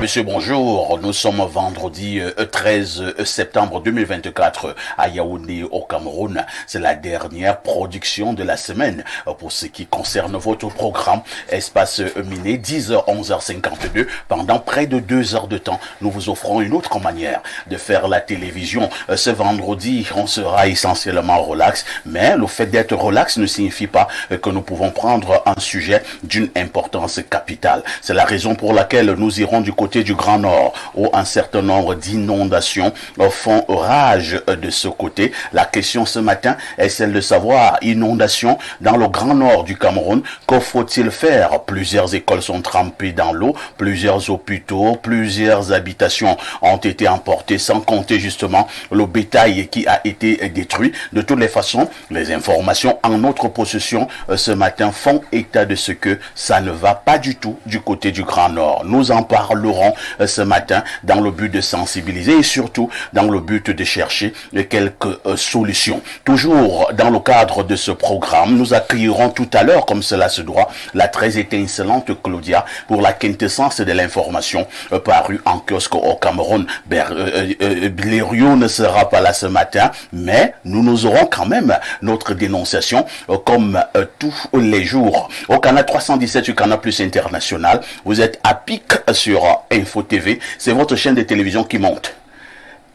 Monsieur, bonjour. Nous sommes vendredi 13 septembre 2024 à Yaoundé, au Cameroun. C'est la dernière production de la semaine pour ce qui concerne votre programme Espace Miné, 10h, 11h52. Pendant près de 2 heures de temps, nous vous offrons une autre manière de faire la télévision. Ce vendredi, on sera essentiellement relax, mais le fait d'être relax ne signifie pas que nous pouvons prendre un sujet d'une importance capitale. C'est la raison pour laquelle nous irons du côté du Grand Nord, où un certain nombre d'inondations font rage de ce côté. La question ce matin est celle de savoir, inondation dans le Grand Nord du Cameroun, que faut-il faire? Plusieurs écoles sont trempées dans l'eau, plusieurs hôpitaux, plusieurs habitations ont été emportées, sans compter justement le bétail qui a été détruit. De toutes les façons, les informations en notre possession ce matin font état de ce que ça ne va pas du tout du côté du Grand Nord. Nous en parlerons ce matin dans le but de sensibiliser et surtout dans le but de chercher quelques solutions. Toujours dans le cadre de ce programme, nous accueillerons tout à l'heure, comme cela se doit, la très étincelante Claudia pour la quintessence de l'information parue en kiosque au Cameroun. Blériot ne sera pas là ce matin, mais nous aurons quand même notre dénonciation comme tous les jours. Au Canal 317 du Canal Plus International, vous êtes à pic sur Info TV. C'est votre chaîne de télévision qui monte.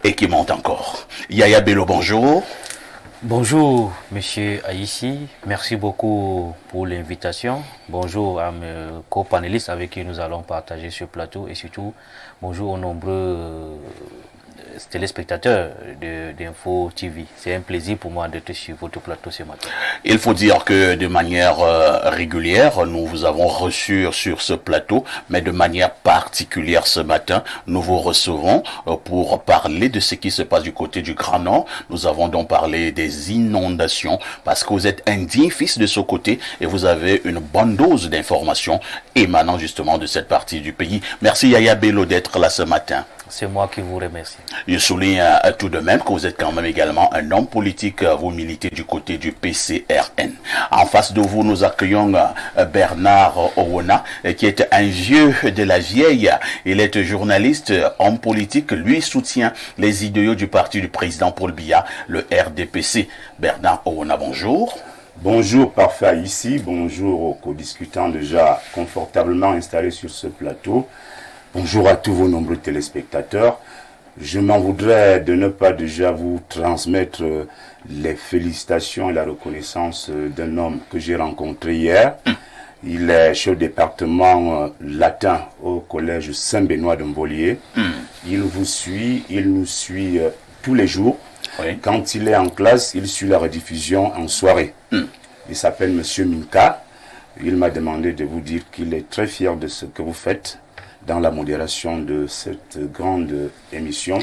Et qui monte encore. Yaya Bello, bonjour. Bonjour, monsieur Aïssi. Merci beaucoup pour l'invitation. Bonjour à mes co-panélistes avec qui nous allons partager ce plateau. Et surtout, bonjour aux nombreux téléspectateurs d'Info TV. C'est un plaisir pour moi d'être sur votre plateau ce matin. Il faut dire que de manière régulière, nous vous avons reçu sur ce plateau, mais de manière particulière ce matin, nous vous recevons pour parler de ce qui se passe du côté du Grand Nord. Nous avons donc parlé des inondations parce que vous êtes un digne fils de ce côté et vous avez une bonne dose d'informations émanant justement de cette partie du pays. Merci Yaya Bello d'être là ce matin. C'est moi qui vous remercie. Je souligne tout de même que vous êtes quand même également un homme politique. Vous militez du côté du PCRN. En face de vous, nous accueillons Bernard Owona, qui est un vieux de la vieille. Il est journaliste, homme politique. Lui soutient les idéaux du parti du président Paul Biya, le RDPC. Bernard Owona, bonjour. Bonjour, parfait ici. Bonjour aux co-discutants déjà confortablement installés sur ce plateau. Bonjour à tous vos nombreux téléspectateurs. Je m'en voudrais de ne pas déjà vous transmettre les félicitations et la reconnaissance d'un homme que j'ai rencontré hier. Il est chef de département latin au collège Saint-Benoît de Mbolié. Il vous suit, il nous suit tous les jours. Oui. Quand il est en classe, il suit la rediffusion en soirée. Il s'appelle Monsieur Minka. Il m'a demandé de vous dire qu'il est très fier de ce que vous faites dans la modération de cette grande émission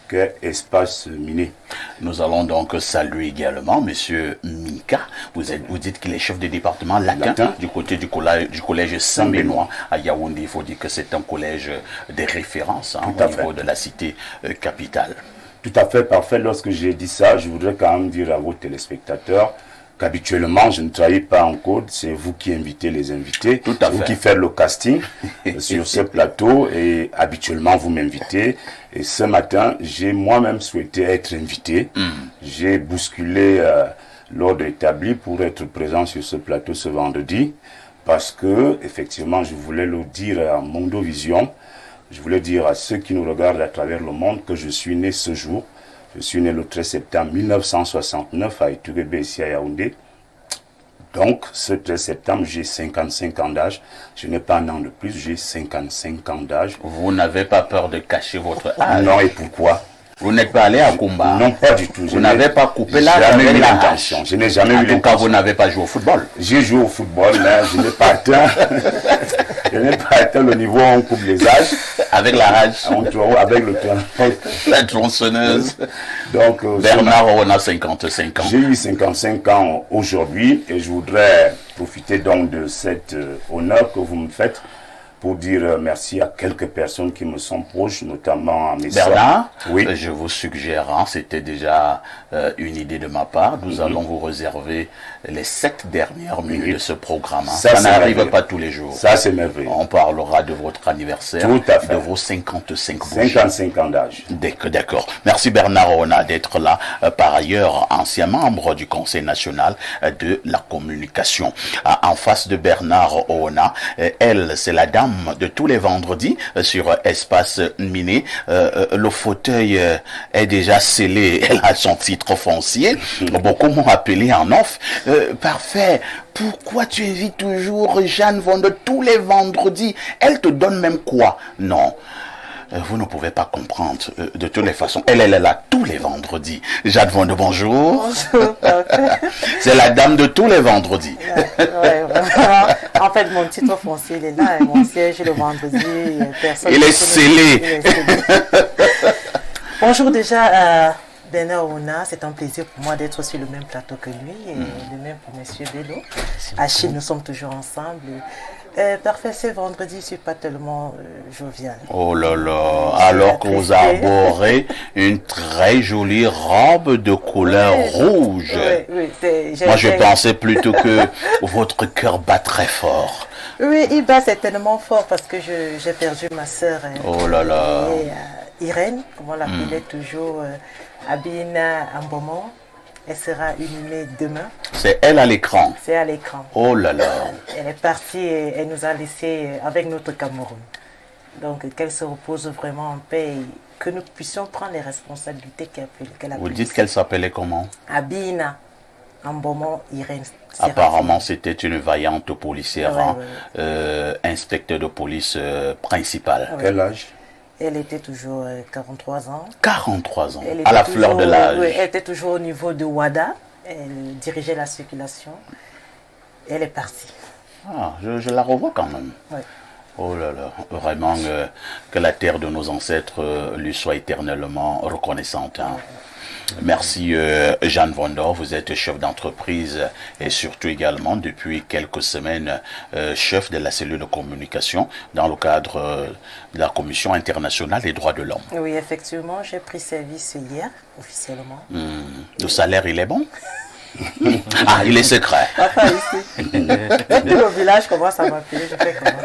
qu'est Espace Miné. Nous allons donc saluer également Monsieur Minka. Vous dites qu'il est chef de département latin. Du côté du collège Saint-Benoît à Yaoundé. Il faut dire que c'est un collège de référence au niveau de la cité capitale. Tout à fait, parfait. Lorsque j'ai dit ça, je voudrais quand même dire à vos téléspectateurs qu'habituellement, je ne travaille pas en code, c'est vous qui invitez les invités, c'est vous qui faites le casting sur ce plateau et habituellement vous m'invitez. Et ce matin, j'ai moi-même souhaité être invité. J'ai bousculé l'ordre établi pour être présent sur ce plateau ce vendredi parce que, effectivement, je voulais le dire à Mondovision, je voulais dire à ceux qui nous regardent à travers le monde que je suis né ce jour. Je suis né le 13 septembre 1969 à Iturebé, ici à Yaoundé. Donc, ce 13 septembre, j'ai 55 ans d'âge. Je n'ai pas un an de plus, j'ai 55 ans d'âge. Vous n'avez pas peur de cacher votre âge? Non, et pourquoi? Vous n'êtes pas allé à Kumba? Non, pas du tout. Vous n'avez pas coupé l'âge avec l'intention. Je n'ai jamais eu l'intention. En tout cas, vous n'avez pas joué au football. J'ai joué au football, mais je n'ai pas atteint... Je n'ai pas atteint le niveau où on coupe les âges. Avec la rage. Avec le la tronçonneuse. Donc, Bernard, on a 55 ans. J'ai eu 55 ans aujourd'hui et je voudrais profiter donc de cet honneur que vous me faites pour dire merci à quelques personnes qui me sont proches, notamment à mes Bernard, soeurs. Oui. Je vous suggère, c'était déjà une idée de ma part, nous allons vous réserver les 7 dernières minutes de ce programme. Ça n'arrive pas tous les jours. Ça, c'est merveilleux. On parlera de votre anniversaire, tout à fait, de vos 55 bougies. 55 ans d'âge. D'accord. Merci Bernard Oona d'être là. Par ailleurs, ancien membre du Conseil national de la communication. En face de Bernard Oona, elle, c'est la dame de tous les vendredis sur Espace Miné. Le fauteuil est déjà scellé. Elle a son titre foncier. Beaucoup m'ont appelé en off. Parfait. Pourquoi tu invites toujours Jeanne Vondo tous les vendredis? Elle te donne même quoi? Non. Vous ne pouvez pas comprendre. De toutes les façons, elle est là tous les vendredis. Jeanne Vondo, bonjour. Bonjour. C'est la dame de tous les vendredis. Ouais, en fait, mon titre foncier, il est là. Mon siège le vendredi. Il est scellé. Bonjour déjà à Bernard Oona. C'est un plaisir pour moi d'être sur le même plateau que lui. Et de même pour M. Bello. Achille, nous sommes toujours ensemble. Parfait, c'est vendredi, je ne suis pas tellement jovial. Oh là là, alors que vous arborez une très jolie robe de couleur rouge. Oui, moi, je pensais plutôt que votre cœur bat très fort. Oui, il bat certainement fort parce que j'ai perdu ma sœur. Oh là là. Irène, comme on l'appelait toujours, Abina Ambomo. Elle sera inhumée demain. C'est elle à l'écran? C'est à l'écran. Oh là là. Elle est partie et elle nous a laissés avec notre Cameroun. Donc qu'elle se repose vraiment en paix et que nous puissions prendre les responsabilités qu'elle a prises. Vous dites qu'elle s'appelait comment? Abina Ambomo Irène. Apparemment, c'était une vaillante policière, inspecteur de police principale. Quel âge? Elle était toujours 43 ans. 43 ans, à la fleur de l'âge. Oui, elle était toujours au niveau de WADA. Elle dirigeait la circulation. Elle est partie. Ah, je la revois quand même. Oui. Oh là là, vraiment que la terre de nos ancêtres lui soit éternellement reconnaissante. Hein. Merci Jeanne Vondo, vous êtes chef d'entreprise et surtout également depuis quelques semaines chef de la cellule de communication dans le cadre de la Commission internationale des droits de l'homme. Oui, effectivement, j'ai pris service hier, officiellement. Le salaire, il est bon? Ah, il est secret. Enfin, ici. Le village commence à m'appeler, je fais comment?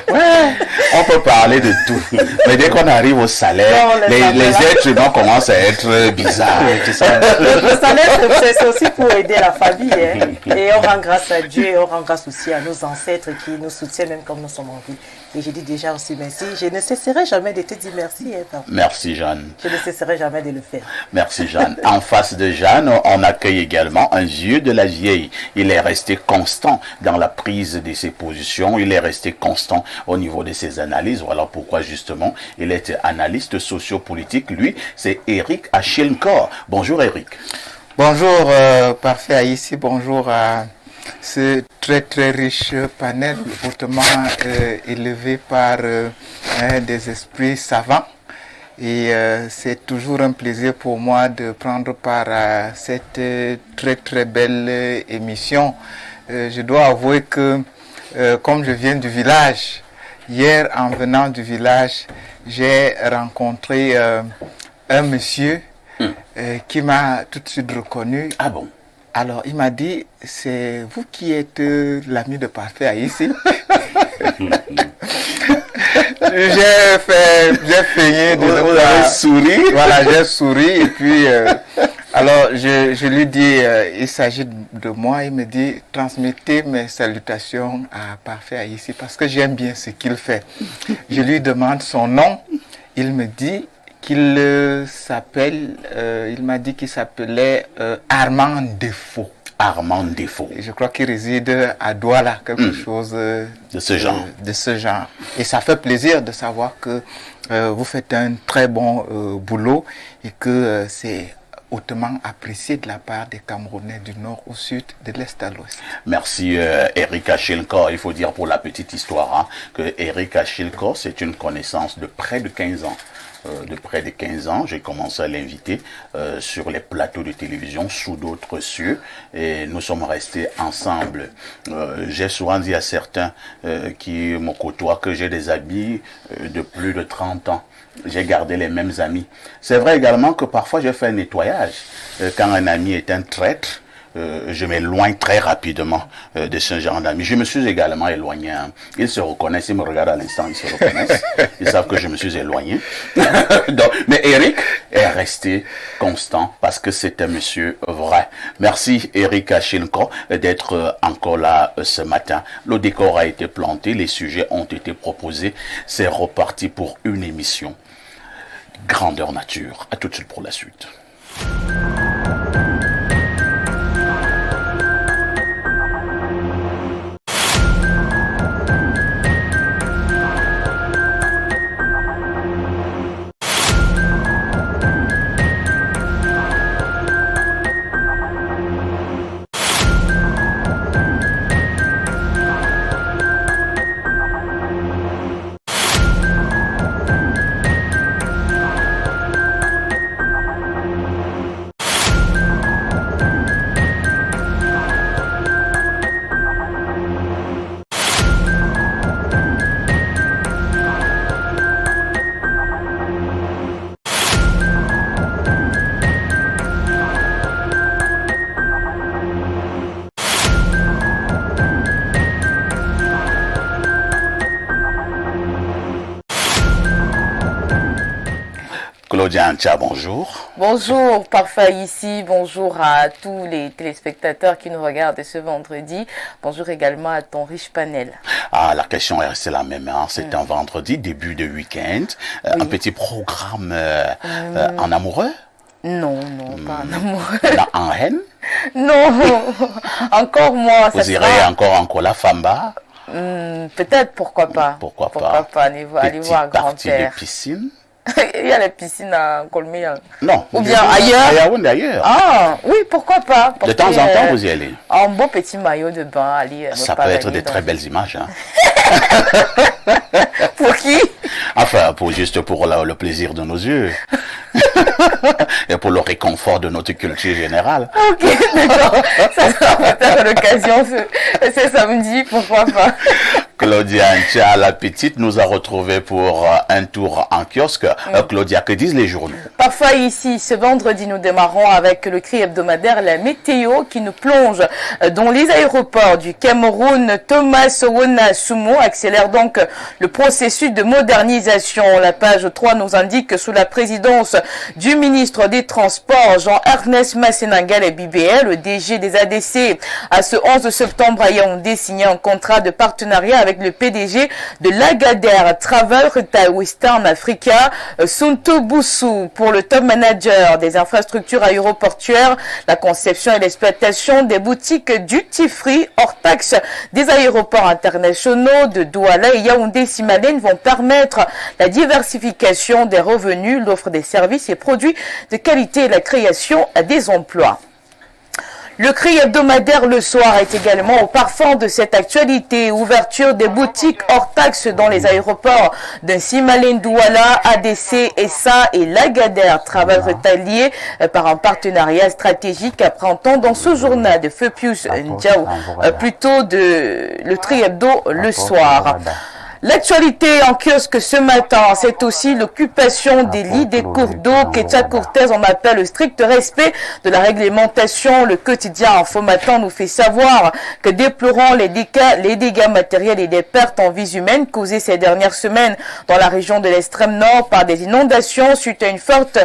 Ouais, on peut parler de tout. Mais dès qu'on arrive au salaire, non, les êtres humains commencent à être bizarres. Le salaire, c'est aussi pour aider la famille. Hein. Et on rend grâce à Dieu et on rend grâce aussi à nos ancêtres qui nous soutiennent même comme nous sommes en vie. Et je dis déjà aussi merci. Je ne cesserai jamais de te dire merci. Hein, merci Jeanne. Je ne cesserai jamais de le faire. Merci Jeanne. En face de Jeanne, on accueille également un vieux de la vieille. Il est resté constant dans la prise de ses positions. Il est resté constant au niveau de ses analyses. Voilà pourquoi justement il est analyste sociopolitique. Lui, c'est Eric Achille-Nkor. Bonjour Eric. Bonjour Parfait Haïti. Bonjour à ce très riche panel hautement élevé par des esprits savants. Et c'est toujours un plaisir pour moi de prendre part à cette très belle émission. Je dois avouer que comme je viens du village, hier en venant du village, j'ai rencontré un monsieur qui m'a tout de suite reconnu. Ah bon? Alors, il m'a dit, c'est vous qui êtes l'ami de Parfait ici. J'ai feigné de vous avez souri. Voilà, j'ai souri et puis alors je lui dis il s'agit de moi. Il me dit transmettez mes salutations à Parfait ici parce que j'aime bien ce qu'il fait. Je lui demande son nom. Il me dit qu'il s'appelle, il m'a dit qu'il s'appelait Armand Defoe. Armand Defoe. Je crois qu'il réside à Douala, quelque chose de ce genre. De ce genre. Et ça fait plaisir de savoir que vous faites un très bon boulot et que c'est hautement apprécié de la part des Camerounais du nord au sud, de l'est à l'ouest. Merci Eric Achilko. Il faut dire pour la petite histoire que Eric Achilko, c'est une connaissance de près de 15 ans. J'ai commencé à l'inviter sur les plateaux de télévision sous d'autres cieux et nous sommes restés ensemble. J'ai souvent dit à certains qui me côtoient que j'ai des amis de plus de 30 ans. J'ai gardé les mêmes amis. C'est vrai également que parfois j'ai fait un nettoyage. Quand un ami est un traître, je m'éloigne très rapidement de ce genre d'amis. Je me suis également éloigné. Ils se reconnaissent, ils me regardent à l'instant, ils se reconnaissent. Ils savent que je me suis éloigné. Donc, mais Eric est resté constant parce que c'est un monsieur vrai. Merci Eric Achilko d'être encore là ce matin. Le décor a été planté, les sujets ont été proposés. C'est reparti pour une émission grandeur nature. À tout de suite pour la suite. Claudia Ancha, bonjour. Bonjour, parfait ici. Bonjour à tous les téléspectateurs qui nous regardent ce vendredi. Bonjour également à ton riche panel. Ah, la question est restée la même. C'est un vendredi, début de week-end. Oui. Un petit programme en amoureux? Non, pas en amoureux. En haine? Non, encore moins. Vous irez encore en Kola Famba? Peut-être, pourquoi pas. Pourquoi pas? Aller voir grand-père. Partie de piscine? Il y a la piscine à Colmé. Non. Ou bien ailleurs. Ah, oui, pourquoi pas. De temps en temps, vous y allez. Un beau petit maillot de bain, aller. Ça peut être de très belles images. Pour qui? Enfin, juste pour le plaisir de nos yeux. Et pour le réconfort de notre culture générale. Ok, d'accord. Ça sera peut-être l'occasion ce samedi, pourquoi pas. Claudia Ancha, la petite, nous a retrouvés pour un tour en kiosque. Claudia, que disent les journaux? Parfois ici, ce vendredi, nous démarrons avec le cri hebdomadaire La Météo qui nous plonge dans les aéroports du Cameroun. Thomas Owona Sumo accélère donc le processus de modernisation. La page 3 nous indique que sous la présidence du ministre des Transports, Jean-Ernest Massenangal et BBL, le DG des ADC, à ce 11 septembre à Yaoundé, signé un contrat de partenariat avec le PDG de Lagardère Travel Retail Western Africa, Sunto Boussou, pour le top manager des infrastructures aéroportuaires, la conception et l'exploitation des boutiques duty-free hors taxe des aéroports internationaux de Douala et Yaoundé-Simalène vont permettre la diversification des revenus, l'offre des services et produits de qualité et la création des emplois. Le cri hebdomadaire le soir est également au parfum de cette actualité. Ouverture des boutiques hors taxes dans les aéroports de Simalène, Douala, ADC, ESA et Lagardère. Travail retalié par un partenariat stratégique apprenant dans ce journal de Feu Pius Ndiaou, plutôt de le tri hebdo le soir. L'actualité en kiosque ce matin, c'est aussi l'occupation des lits des cours d'eau. Ketia Cortez en appelle le strict respect de la réglementation. Le quotidien Info Matin nous fait savoir que déplorant les dégâts matériels et des pertes en vies humaines causées ces dernières semaines dans la région de l'extrême nord par des inondations suite à une forte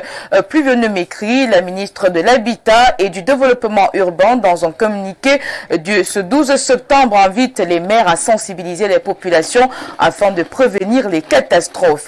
pluviométrie, la ministre de l'Habitat et du Développement urbain, dans un communiqué de ce 12 septembre, invite les maires à sensibiliser les populations afin de prévenir les catastrophes.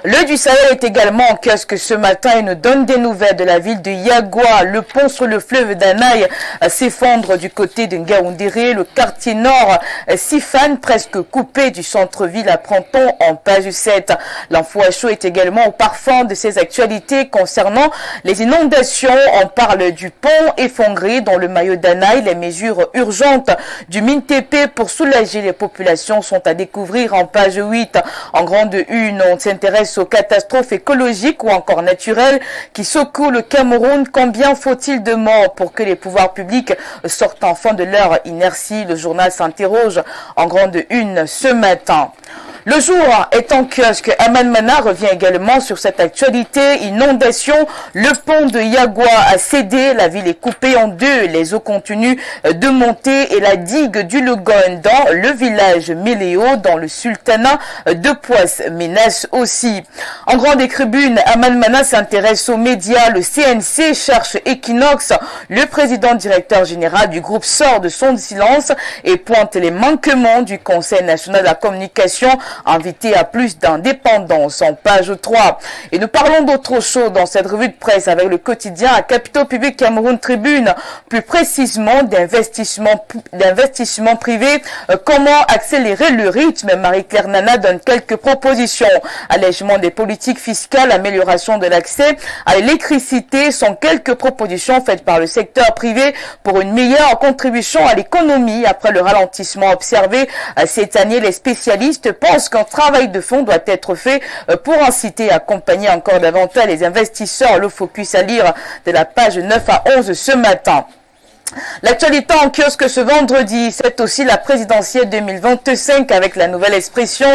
Le du Sahel est également en kiosque ce matin et nous donne des nouvelles de la ville de Yagua. Le pont sur le fleuve Danaï s'effondre du côté de Ngaoundéré. Le quartier nord Sifane, presque coupé du centre-ville, apprend-on en page 7. L'info à chaud est également au parfum de ces actualités concernant les inondations. On parle du pont effondré dans le maillot Danaï. Les mesures urgentes du MINTP pour soulager les populations sont à découvrir en page 8. En grande une, on s'intéresse aux catastrophes écologiques ou encore naturelles qui secouent le Cameroun. Combien faut-il de morts pour que les pouvoirs publics sortent enfin de leur inertie? Le journal s'interroge en grande une ce matin. Le jour est en kiosque. Aman Mana revient également sur cette actualité. Inondation. Le pont de Yagua a cédé. La ville est coupée en deux. Les eaux continuent de monter et la digue du Legon dans le village Méléo, dans le sultanat de Poisse, menace aussi. En grande tribune, Aman Mana s'intéresse aux médias. Le CNC cherche Equinox. Le président directeur général du groupe sort de son silence et pointe les manquements du Conseil national de la communication, invité à plus d'indépendance en page 3. Et nous parlons d'autre chose dans cette revue de presse avec le quotidien à Capitaux Public Cameroun Tribune, plus précisément d'investissement privé. Comment accélérer le rythme? Marie-Claire Nana donne quelques propositions. Allègement des politiques fiscales, amélioration de l'accès à l'électricité sont quelques propositions faites par le secteur privé pour une meilleure contribution à l'économie après le ralentissement observé cette année. Les spécialistes pensent qu'un travail de fond doit être fait pour inciter et accompagner encore davantage les investisseurs. Le focus à lire de la page 9 à 11 ce matin. L'actualité en kiosque ce vendredi, c'est aussi la présidentielle 2025 avec la nouvelle expression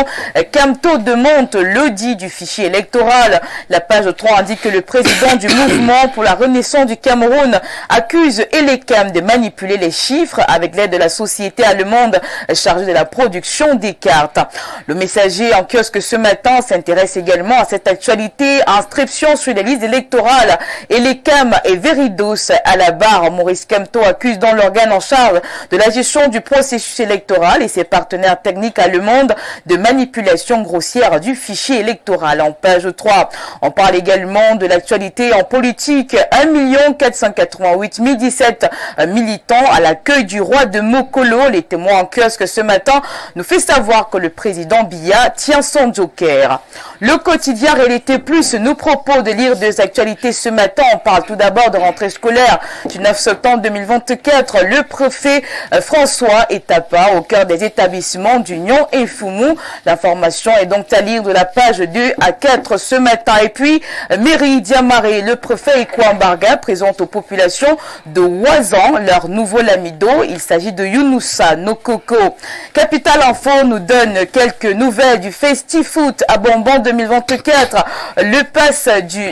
Camto démonte l'audit du fichier électoral. La page 3 indique que le président du mouvement pour la renaissance du Cameroun accuse Elecam de manipuler les chiffres avec l'aide de la société allemande chargée de la production des cartes. Le messager en kiosque ce matin s'intéresse également à cette actualité. Inscription sur les listes électorales. Elecam et Veridos à la barre. Maurice Camto accuse dans l'organe en charge de la gestion du processus électoral et ses partenaires techniques allemands de manipulation grossière du fichier électoral. En page 3, on parle également de l'actualité en politique. 1 488 017 militants à l'accueil du roi de Mokolo. Les témoins en kiosque ce matin nous fait savoir que le président Biya tient son joker. Le quotidien Réalité Plus nous propose de lire deux actualités ce matin. On parle tout d'abord de rentrée scolaire du 9 septembre 2024. Le préfet François est à part au cœur des établissements d'Union et Foumou. L'information est donc à lire de la page 2 à 4 ce matin. Et puis, Mairie Diamaré, le préfet Ekwambarga présente aux populations de Ouazan leur nouveau lamido. Il s'agit de Younoussa Nokoko. Capital Info nous donne quelques nouvelles du Festi-Foot à Bonbon 2024.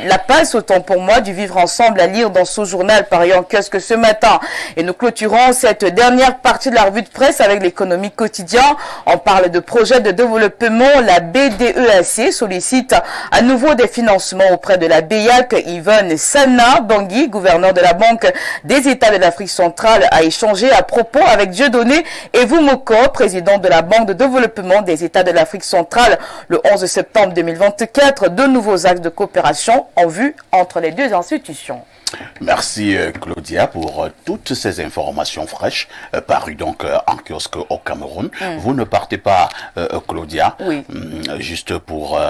La passe, autant pour moi, du vivre ensemble à lire dans ce journal paru en kiosque ce matin. Et nous clôturons cette dernière partie de la revue de presse avec l'économie quotidien. On parle de projets de développement. La BDEAC sollicite à nouveau des financements auprès de la BEAC. Yvonne Sana Bangui, gouverneur de la Banque des États de l'Afrique centrale, a échangé à propos avec Dieudonné Evumoko, président de la Banque de développement des États de l'Afrique centrale, le 11 septembre 2024. De nouveaux axes de coopération en vue entre les deux institutions. Merci Claudia pour toutes ces informations fraîches parues donc en kiosque au Cameroun. Vous ne partez pas Claudia, oui. Juste pour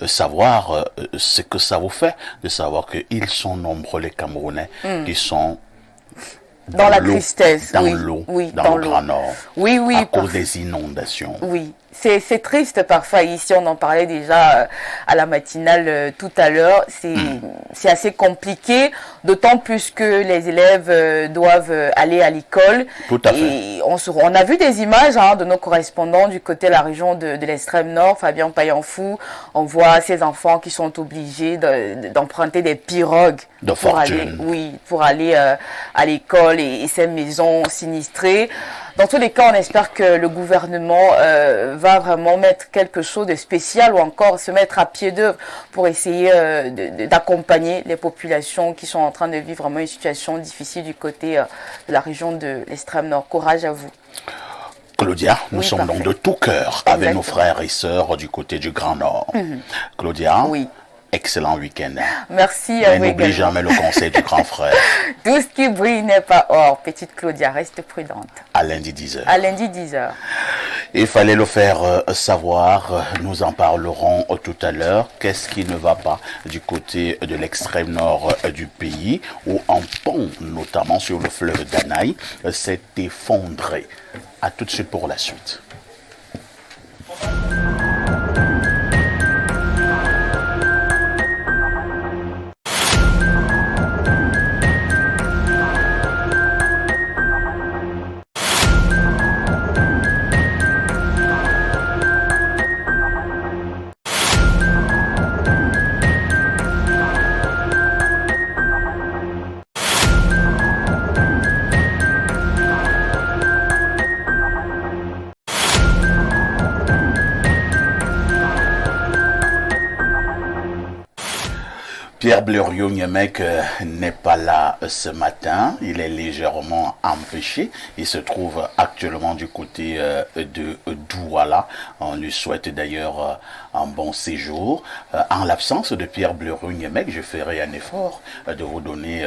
savoir ce que ça vous fait de savoir qu'ils sont nombreux les Camerounais qui sont dans la tristesse, dans oui, l'eau, oui, dans le Grand Nord, oui, à cause des inondations. Oui. C'est triste parfois ici, on en parlait déjà à la matinale tout à l'heure, c'est assez compliqué, d'autant plus que les élèves doivent aller à l'école. Tout à fait. Et on a vu des images de nos correspondants du côté de la région de l'extrême nord, Fabien Payanfou, on voit ces enfants qui sont obligés d'emprunter des pirogues pour aller à l'école et ces maisons sinistrées. Dans tous les cas, on espère que le gouvernement va vraiment mettre quelque chose de spécial ou encore se mettre à pied d'œuvre pour essayer d'accompagner les populations qui sont en train de vivre vraiment une situation difficile du côté de la région de l'extrême nord. Courage à vous. Claudia, nous sommes parfait. donc de tout cœur avec nos frères et sœurs du côté du Grand Nord. Claudia, Oui. excellent week-end. Merci à Mais vous n'oublie également. jamais le conseil du grand frère. Tout ce qui brille n'est pas or. Petite Claudia, reste prudente. À lundi 10h. À lundi 10h. Il fallait le faire savoir. Nous en parlerons tout à l'heure. Qu'est-ce qui ne va pas du côté de l'extrême nord du pays, où un pont, notamment sur le fleuve Danaï, s'est effondré. À tout de suite pour la suite. Pierre Blériot-Niemek n'est pas là ce matin, il est légèrement empêché, il se trouve actuellement du côté de Douala, on lui souhaite d'ailleurs un bon séjour. En l'absence de Pierre Blériot-Niemek, je ferai un effort de vous donner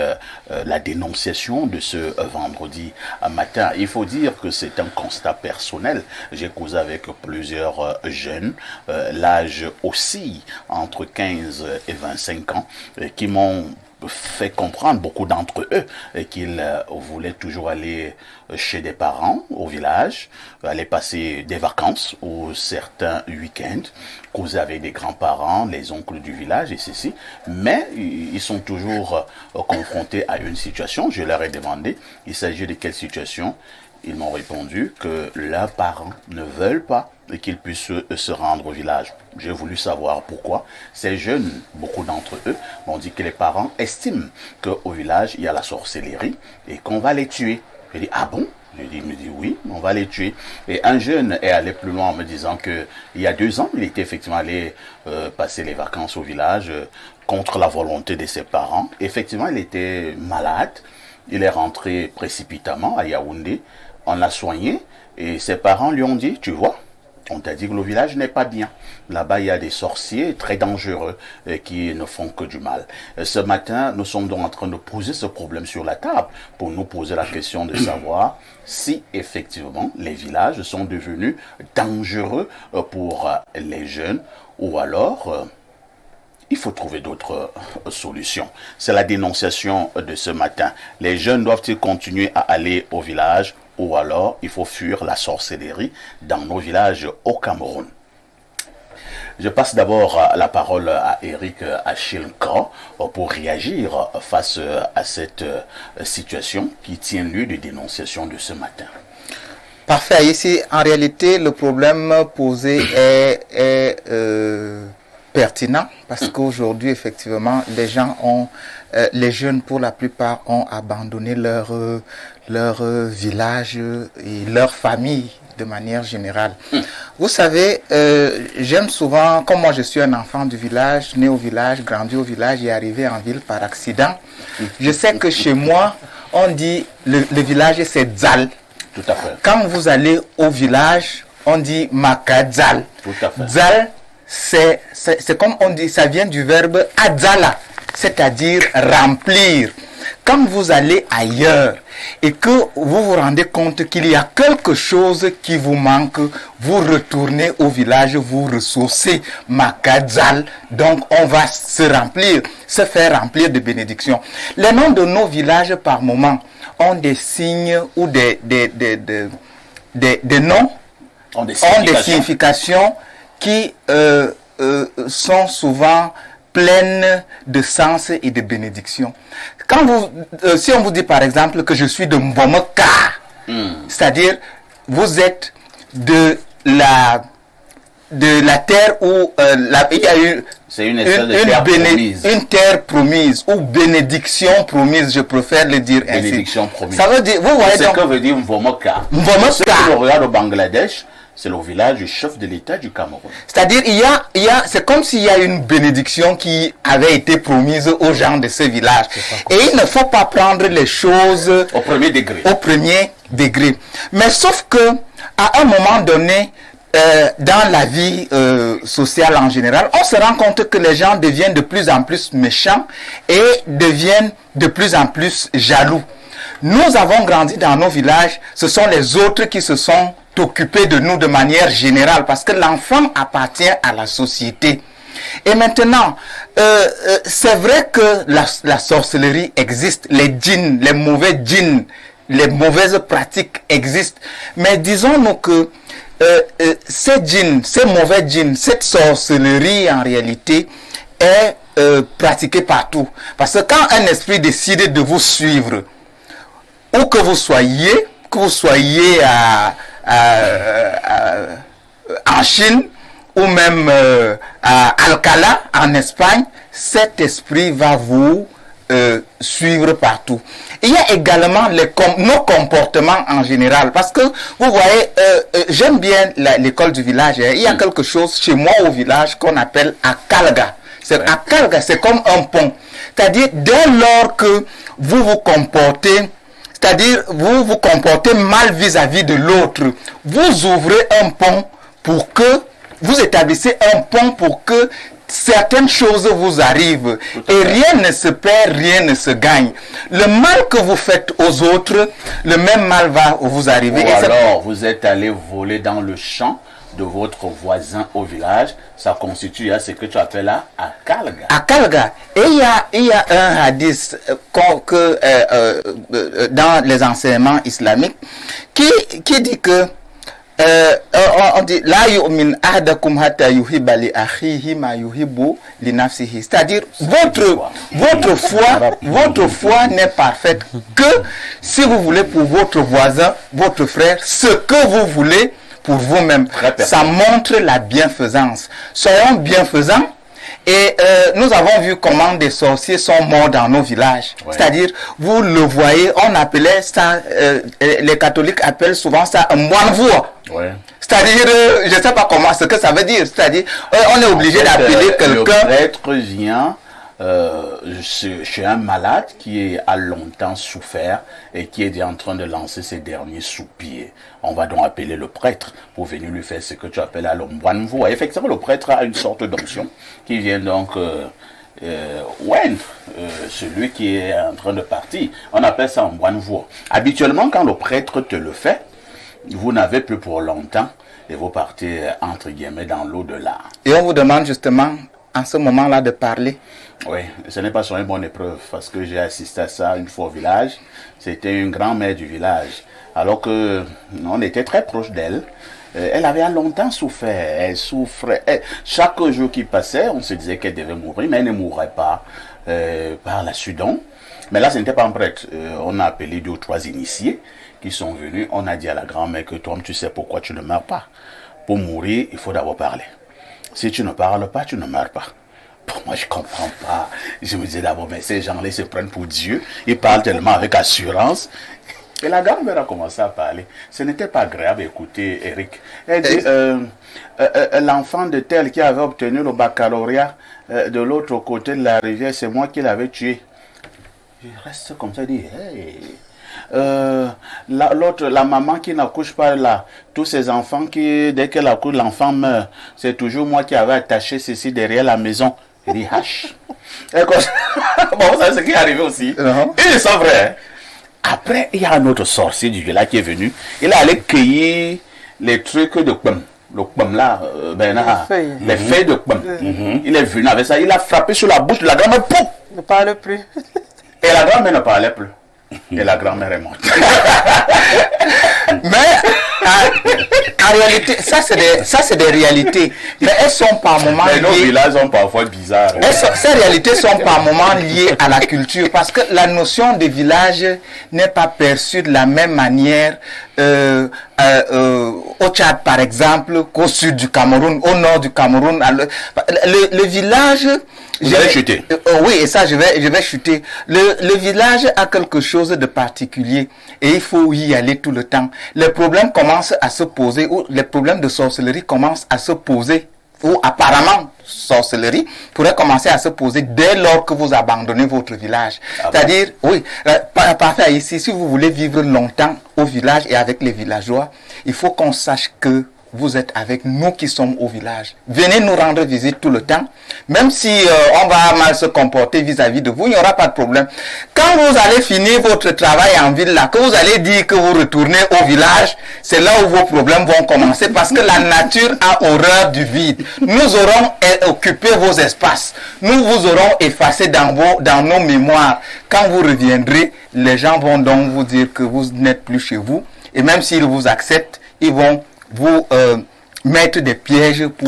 la dénonciation de ce vendredi matin. Il faut dire que c'est un constat personnel, j'ai causé avec plusieurs jeunes, l'âge oscille entre 15 et 25 ans, qui m'ont fait comprendre, beaucoup d'entre eux, qu'ils voulaient toujours aller chez des parents au village, aller passer des vacances ou certains week-ends, causer avec des grands-parents, les oncles du village et ceci, mais ils sont toujours confrontés à une situation. Je leur ai demandé, il s'agit de quelle situation? Ils m'ont répondu que leurs parents ne veulent pas qu'ils puissent se rendre au village. J'ai voulu savoir pourquoi. Ces jeunes, beaucoup d'entre eux, m'ont dit que les parents estiment qu'au village, il y a la sorcellerie et qu'on va les tuer. J'ai dit, ah bon? Il me dit, oui, on va les tuer. Et un jeune est allé plus loin en me disant que il y a 2 ans, il était effectivement allé passer les vacances au village contre la volonté de ses parents. Effectivement, il était malade. Il est rentré précipitamment à Yaoundé. On l'a soigné et ses parents lui ont dit, tu vois, on t'a dit que le village n'est pas bien. Là-bas, il y a des sorciers très dangereux qui ne font que du mal. Ce matin, nous sommes donc en train de poser ce problème sur la table pour nous poser la question de savoir si effectivement les villages sont devenus dangereux pour les jeunes ou alors il faut trouver d'autres solutions. C'est la dénonciation de ce matin. Les jeunes doivent-ils continuer à aller au village ou alors il faut fuir la sorcellerie dans nos villages au Cameroun? Je passe d'abord la parole à Eric Achille-Kro pour réagir face à cette situation qui tient lieu de dénonciation de ce matin. Parfait. Ici, en réalité, le problème posé est pertinent parce qu'aujourd'hui, effectivement, les gens ont, les jeunes pour la plupart ont abandonné leur village et leur famille de manière générale. Vous savez, j'aime souvent, comme moi je suis un enfant du village, né au village, grandi au village et arrivé en ville par accident, je sais que chez moi, on dit le village c'est Dzal. Tout à fait. Quand vous allez au village, on dit Makadzal. Tout à fait. Dzal, c'est comme on dit, ça vient du verbe adzala, c'est-à-dire remplir. Quand vous allez ailleurs et que vous vous rendez compte qu'il y a quelque chose qui vous manque, vous retournez au village, vous ressourcez Makadzal, donc on va se remplir, se faire remplir de bénédictions. Les noms de nos villages par moment ont des signes ou des noms, ont des significations qui sont souvent pleines de sens et de bénédictions. Quand si on vous dit par exemple que je suis de Mbomoka, c'est-à-dire vous êtes de la terre où il y a eu une terre promise ou bénédiction promise, je préfère le dire ainsi. Bénédiction promise. Ça veut dire, vous voyez ce que veut dire Mbomoka. Mbomoka. Si on regarde au Bangladesh, c'est le village du chef de l'État du Cameroun. C'est-à-dire, c'est comme s'il y a une bénédiction qui avait été promise aux gens de ce village. Et il ne faut pas prendre les choses au premier degré. Mais sauf que à un moment donné, dans la vie sociale en général, on se rend compte que les gens deviennent de plus en plus méchants et deviennent de plus en plus jaloux. Nous avons grandi dans nos villages, ce sont les autres qui se sont occupés de nous de manière générale parce que l'enfant appartient à la société. Et maintenant, c'est vrai que la sorcellerie existe, les djinns, les mauvais djinns, les mauvaises pratiques existent, mais disons-nous que ces djinns, ces mauvais djinns, cette sorcellerie en réalité est pratiquée partout. Parce que quand un esprit décide de vous suivre, où que vous soyez en Chine, ou même à Alcalá, en Espagne, cet esprit va vous suivre partout. Il y a également nos comportements en général, parce que vous voyez, j'aime bien l'école du village. Il y a quelque chose chez moi au village qu'on appelle akalga. Akalga, c'est comme un pont. C'est-à-dire, dès lors que vous vous comportez, c'est-à-dire vous vous comportez mal vis-à-vis de l'autre, vous ouvrez un pont pour que vous établissez un pont pour que certaines choses vous arrivent. Et rien ne se perd, rien ne se gagne. Le mal que vous faites aux autres, le même mal va vous arriver. Ou alors, vous êtes allé voler dans le champ de votre voisin au village, ça constitue ce que tu appelles là akalga. Akalga. Et il y a un hadith dans les enseignements islamiques qui dit que on dit la yu'min ahadakum hatta yuhibba li akhihi ma yuhibbu li nafsihi. C'est-à-dire votre foi n'est parfaite que si vous voulez pour votre voisin, votre frère, ce que vous voulez pour vous-même. Ça montre la bienfaisance. Soyons bienfaisants. Et nous avons vu comment des sorciers sont morts dans nos villages. Ouais. C'est-à-dire, vous le voyez, on appelait ça, les catholiques appellent souvent ça un moine voix. Ouais. C'est-à-dire, je ne sais pas comment, ce que ça veut dire. C'est-à-dire, on est obligé d'appeler quelqu'un. Le prêtre vient chez un malade qui a longtemps souffert et qui est en train de lancer ses derniers soupirs. On va donc appeler le prêtre pour venir lui faire ce que tu appelles à l'omboine-voix. Effectivement, le prêtre a une sorte d'onction qui vient donc celui qui est en train de partir. On appelle ça omboine-voix. Habituellement, quand le prêtre te le fait, vous n'avez plus pour longtemps et vous partez entre guillemets dans l'au-delà. Et on vous demande justement en ce moment-là de parler. Oui, ce n'est pas sur une bonne épreuve parce que j'ai assisté à ça une fois au village. C'était une grand-mère du village. Alors que on était très proche d'elle. Elle avait longtemps souffert. Elle souffrait. Chaque jour qui passait, on se disait qu'elle devait mourir, mais elle ne mourrait pas par la suite. Mais là, ce n'était pas un prêtre. On a appelé 2 ou 3 initiés qui sont venus. On a dit à la grand-mère que toi, tu sais pourquoi tu ne meurs pas. Pour mourir, il faut d'abord parler. Si tu ne parles pas, tu ne meurs pas. Pour moi, je ne comprends pas. Je me disais d'abord, mais ces gens-là, ils se prennent pour Dieu. Ils parlent tellement avec assurance. Et la grand-mère a commencé à parler. Ce n'était pas agréable d'écouter Eric. Elle dit, l'enfant de tel qui avait obtenu le baccalauréat de l'autre côté de la rivière, c'est moi qui l'avais tué. Je reste comme ça, je dis, hey. La maman qui n'accouche pas là, tous ces enfants qui, dès qu'elle accouche, l'enfant meurt. C'est toujours moi qui avais attaché ceci derrière la maison. Il dit, hache. Bon, vous savez ce qui est arrivé aussi. Et c'est vrai. Après, il y a un autre sorcier du village qui est venu. Il est allé cueillir les trucs de pum. Le pum là, les feuilles de pum. Il est venu avec ça. Il a frappé sur la bouche de la grand-mère. Pouf! Ne parle plus. Et la grand-mère ne parlait plus. Et la grand-mère est morte. Mais en réalité, ça c'est des réalités. Mais elles sont par moments liées. Nos villages sont parfois bizarres. Ces réalités sont par moments liées à la culture. Parce que la notion de village n'est pas perçue de la même manière au Tchad par exemple, qu'au sud du Cameroun, au nord du Cameroun. Le village... Vous allez chuter. Oui, et ça, je vais chuter. Le village a quelque chose de particulier et il faut y aller tout le temps. Les problèmes commencent à se poser, ou les problèmes de sorcellerie commencent à se poser, ou apparemment sorcellerie pourrait commencer à se poser dès lors que vous abandonnez votre village. C'est-à-dire, oui, parfait, ici, si vous voulez vivre longtemps au village et avec les villageois, il faut qu'on sache que vous êtes avec nous qui sommes au village. Venez nous rendre visite tout le temps. Même si on va mal se comporter vis-à-vis de vous, il n'y aura pas de problème. Quand vous allez finir votre travail en ville, là, que vous allez dire que vous retournez au village, c'est là où vos problèmes vont commencer parce que la nature a horreur du vide. Nous aurons occupé vos espaces. Nous vous aurons effacé dans nos mémoires. Quand vous reviendrez, les gens vont donc vous dire que vous n'êtes plus chez vous. Et même s'ils vous acceptent, ils vont vous mettre des pièges pour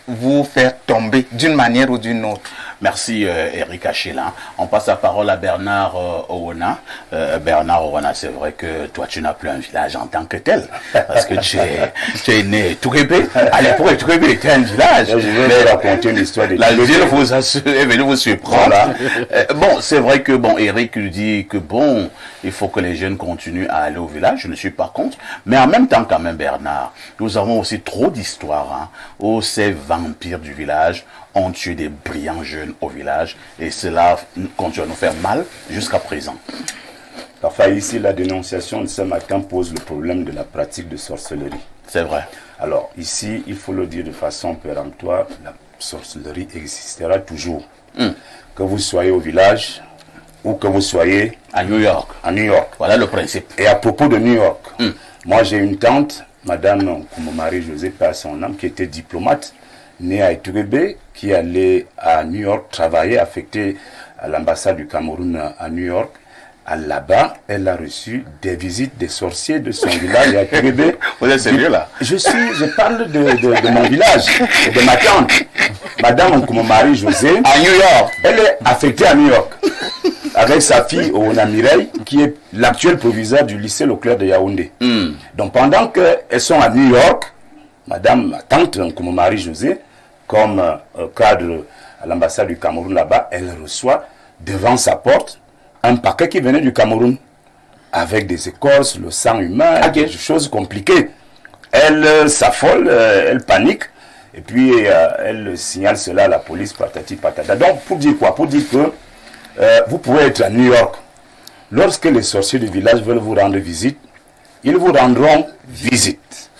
vous faire tomber d'une manière ou d'une autre. Merci Eric Achela. On passe la parole à Bernard Owona. Bernard Owona, c'est vrai que toi tu n'as plus un village en tant que tel, parce que tu es né Tourébé. À l'époque, Tourébé était un village. Je vais vous raconter l'histoire de la ville est venue vous surprendre. Bon, c'est vrai que Eric dit que il faut que les jeunes continuent à aller au village. Je ne suis pas contre, mais en même temps quand même Bernard, nous avons aussi trop d'histoires où ces vampires du village ont tué des brillants jeunes au village et cela continue à nous faire mal jusqu'à présent. Enfin, ici, la dénonciation de ce matin pose le problème de la pratique de sorcellerie. C'est vrai. Alors, ici, il faut le dire de façon péremptoire, la sorcellerie existera toujours. Que vous soyez au village ou que vous soyez à New York. À New York. Voilà le principe. Et à propos de New York, moi j'ai une tante, Madame Marie-Josée, par son âme, qui était diplomate, née à Etourébé, qui allait à New York travailler, affectée à l'ambassade du Cameroun à New York. Là-bas, elle a reçu des visites des sorciers de son village à Etourébé. Vous êtes sérieux là? Je parle de mon village, de ma tante, Madame Marie-Josée. À New York. Elle est affectée à New York, avec sa fille Oona Mireille, qui est l'actuel proviseur du lycée Leclerc de Yaoundé. Donc pendant qu'elles sont à New York, ma tante Marie-Josée, comme cadre à l'ambassade du Cameroun là-bas, elle reçoit devant sa porte un paquet qui venait du Cameroun avec des écorces, le sang humain, des choses compliquées. Elle s'affole, elle panique et puis elle signale cela à la police, patati patata. Donc pour dire quoi? Pour dire que vous pouvez être à New York. Lorsque les sorciers du village veulent vous rendre visite, ils vous rendront visite.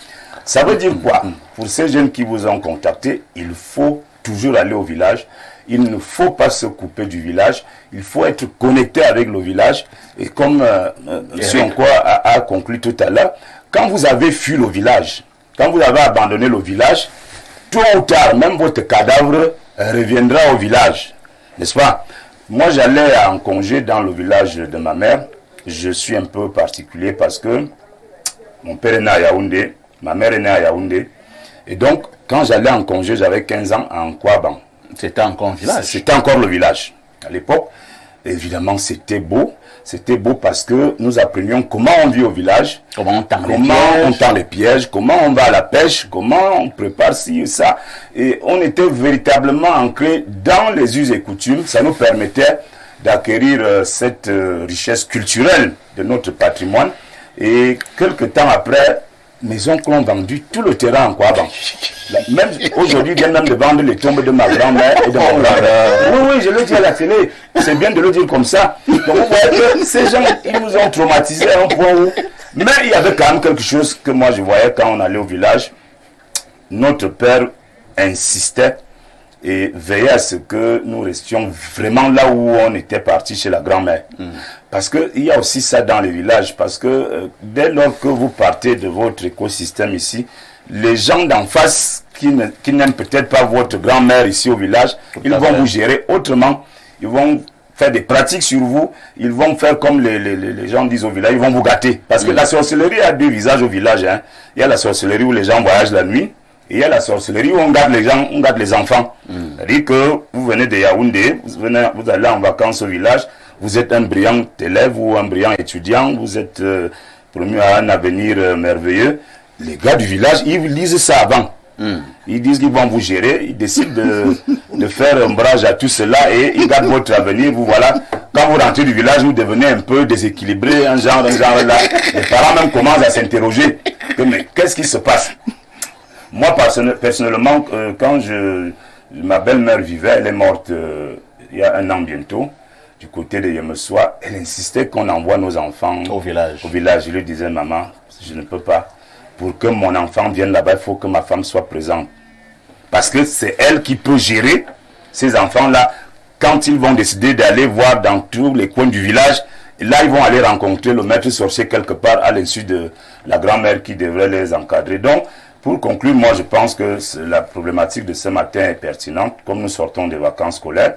Ça veut dire quoi? Pour ces jeunes qui vous ont contacté, il faut toujours aller au village. Il ne faut pas se couper du village. Il faut être connecté avec le village. Et comme M. Nkwa a conclu tout à l'heure, quand vous avez fui le village, quand vous avez abandonné le village, tôt ou tard, même votre cadavre reviendra au village. N'est-ce pas? Moi, j'allais en congé dans le village de ma mère. Je suis un peu particulier parce que mon père est né à Yaoundé. Ma mère est née à Yaoundé. Et donc, quand j'allais en congé, j'avais 15 ans en Kouaban. C'était encore un village. C'était encore le village. À l'époque, évidemment, c'était beau. C'était beau parce que nous apprenions comment on vit au village, comment on tend les pièges, comment on va à la pêche, comment on prépare ci et ça. Et on était véritablement ancré dans les us et coutumes. Ça nous permettait d'acquérir cette richesse culturelle de notre patrimoine. Et quelques temps après, mes oncles ont vendu tout le terrain en Kouaban. Même aujourd'hui, ils viennent même de vendre les tombes de ma grand-mère et de mon grand-père. Oui, je le dis à la télé. C'est bien de le dire comme ça. Donc vous voyez que ces gens, ils nous ont traumatisés à un point où... Mais il y avait quand même quelque chose que moi je voyais quand on allait au village. Notre père insistait et veillait à ce que nous restions vraiment là où on était parti chez la grand-mère. Parce qu'il y a aussi ça dans les villages, parce que dès lors que vous partez de votre écosystème ici, les gens d'en face qui n'aiment peut-être pas votre grand-mère ici au village, ils vont vous gérer autrement, ils vont faire des pratiques sur vous, ils vont faire comme les gens disent au village, ils vont vous gâter. Parce que la sorcellerie a deux visages au village. Il y a la sorcellerie où les gens voyagent la nuit, et il y a la sorcellerie où on garde les gens, on garde les enfants. C'est-à-dire que vous venez de Yaoundé, vous allez en vacances au village, vous êtes un brillant élève ou un brillant étudiant, vous êtes promu à un avenir merveilleux. Les gars du village, ils disent ça avant. Ils disent qu'ils vont vous gérer, ils décident de faire un ombrage à tout cela et ils gardent votre avenir. Vous voilà, quand vous rentrez du village, vous devenez un peu déséquilibré, un genre là. Les parents même commencent à s'interroger. Mais qu'est-ce qui se passe? Moi, personnellement, quand Ma belle-mère vivait, elle est morte il y a 1 an bientôt, du côté de Yemesoa. Elle insistait qu'on envoie nos enfants au village. Je lui disais, maman, je ne peux pas. Pour que mon enfant vienne là-bas, il faut que ma femme soit présente. Parce que c'est elle qui peut gérer ces enfants-là. Quand ils vont décider d'aller voir dans tous les coins du village, là, ils vont aller rencontrer le maître sorcier quelque part à l'insu de la grand-mère qui devrait les encadrer. Donc, pour conclure, moi, je pense que la problématique de ce matin est pertinente. Comme nous sortons des vacances scolaires,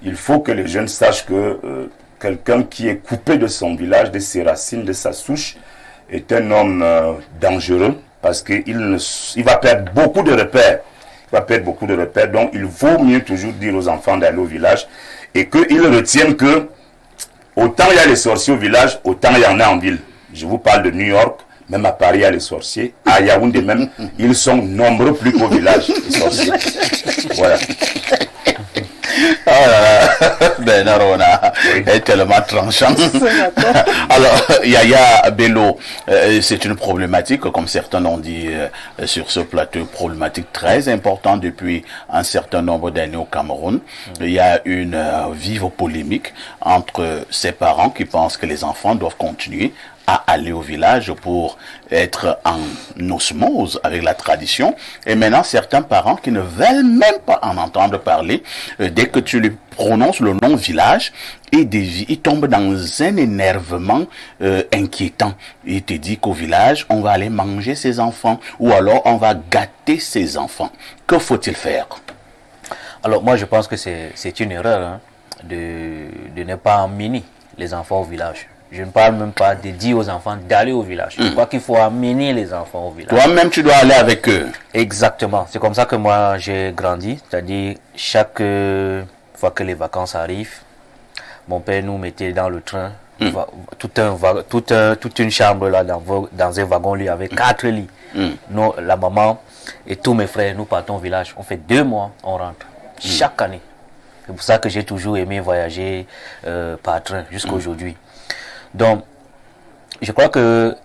il faut que les jeunes sachent que quelqu'un qui est coupé de son village, de ses racines, de sa souche, est un homme dangereux parce qu'il va perdre beaucoup de repères. Donc, il vaut mieux toujours dire aux enfants d'aller au village et qu'ils retiennent que autant il y a les sorciers au village, autant il y en a en ville. Je vous parle de New York, même à Paris, il y a les sorciers. À Yaoundé même, ils sont nombreux plus qu'au village, les sorciers. Voilà. Oh là là, Ben Arona est tellement tranchant. Alors, Yaya Bello, c'est une problématique, comme certains l'ont dit sur ce plateau, problématique très importante depuis un certain nombre d'années au Cameroun. Il y a une vive polémique entre ces parents qui pensent que les enfants doivent continuer à aller au village pour être en osmose avec la tradition. Et maintenant, certains parents qui ne veulent même pas en entendre parler, dès que tu lui prononces le nom village, ils tombent dans un énervement inquiétant. Il te dit qu'au village, on va aller manger ses enfants ou alors on va gâter ses enfants. Que faut-il faire? Alors moi, je pense que c'est une erreur de ne pas emmener les enfants au village. Je ne parle même pas de dire aux enfants d'aller au village. Je crois qu'il faut amener les enfants au village. Toi-même, tu dois aller avec eux. Exactement. C'est comme ça que moi, j'ai grandi. C'est-à-dire, chaque fois que les vacances arrivent, mon père nous mettait dans le train, toute une chambre là, dans un wagon-lit avec 4 lits. Nous, la maman et tous mes frères, nous partons au village. On fait 2 mois, on rentre. Chaque année. C'est pour ça que j'ai toujours aimé voyager par train jusqu'à aujourd'hui. Donc, je crois que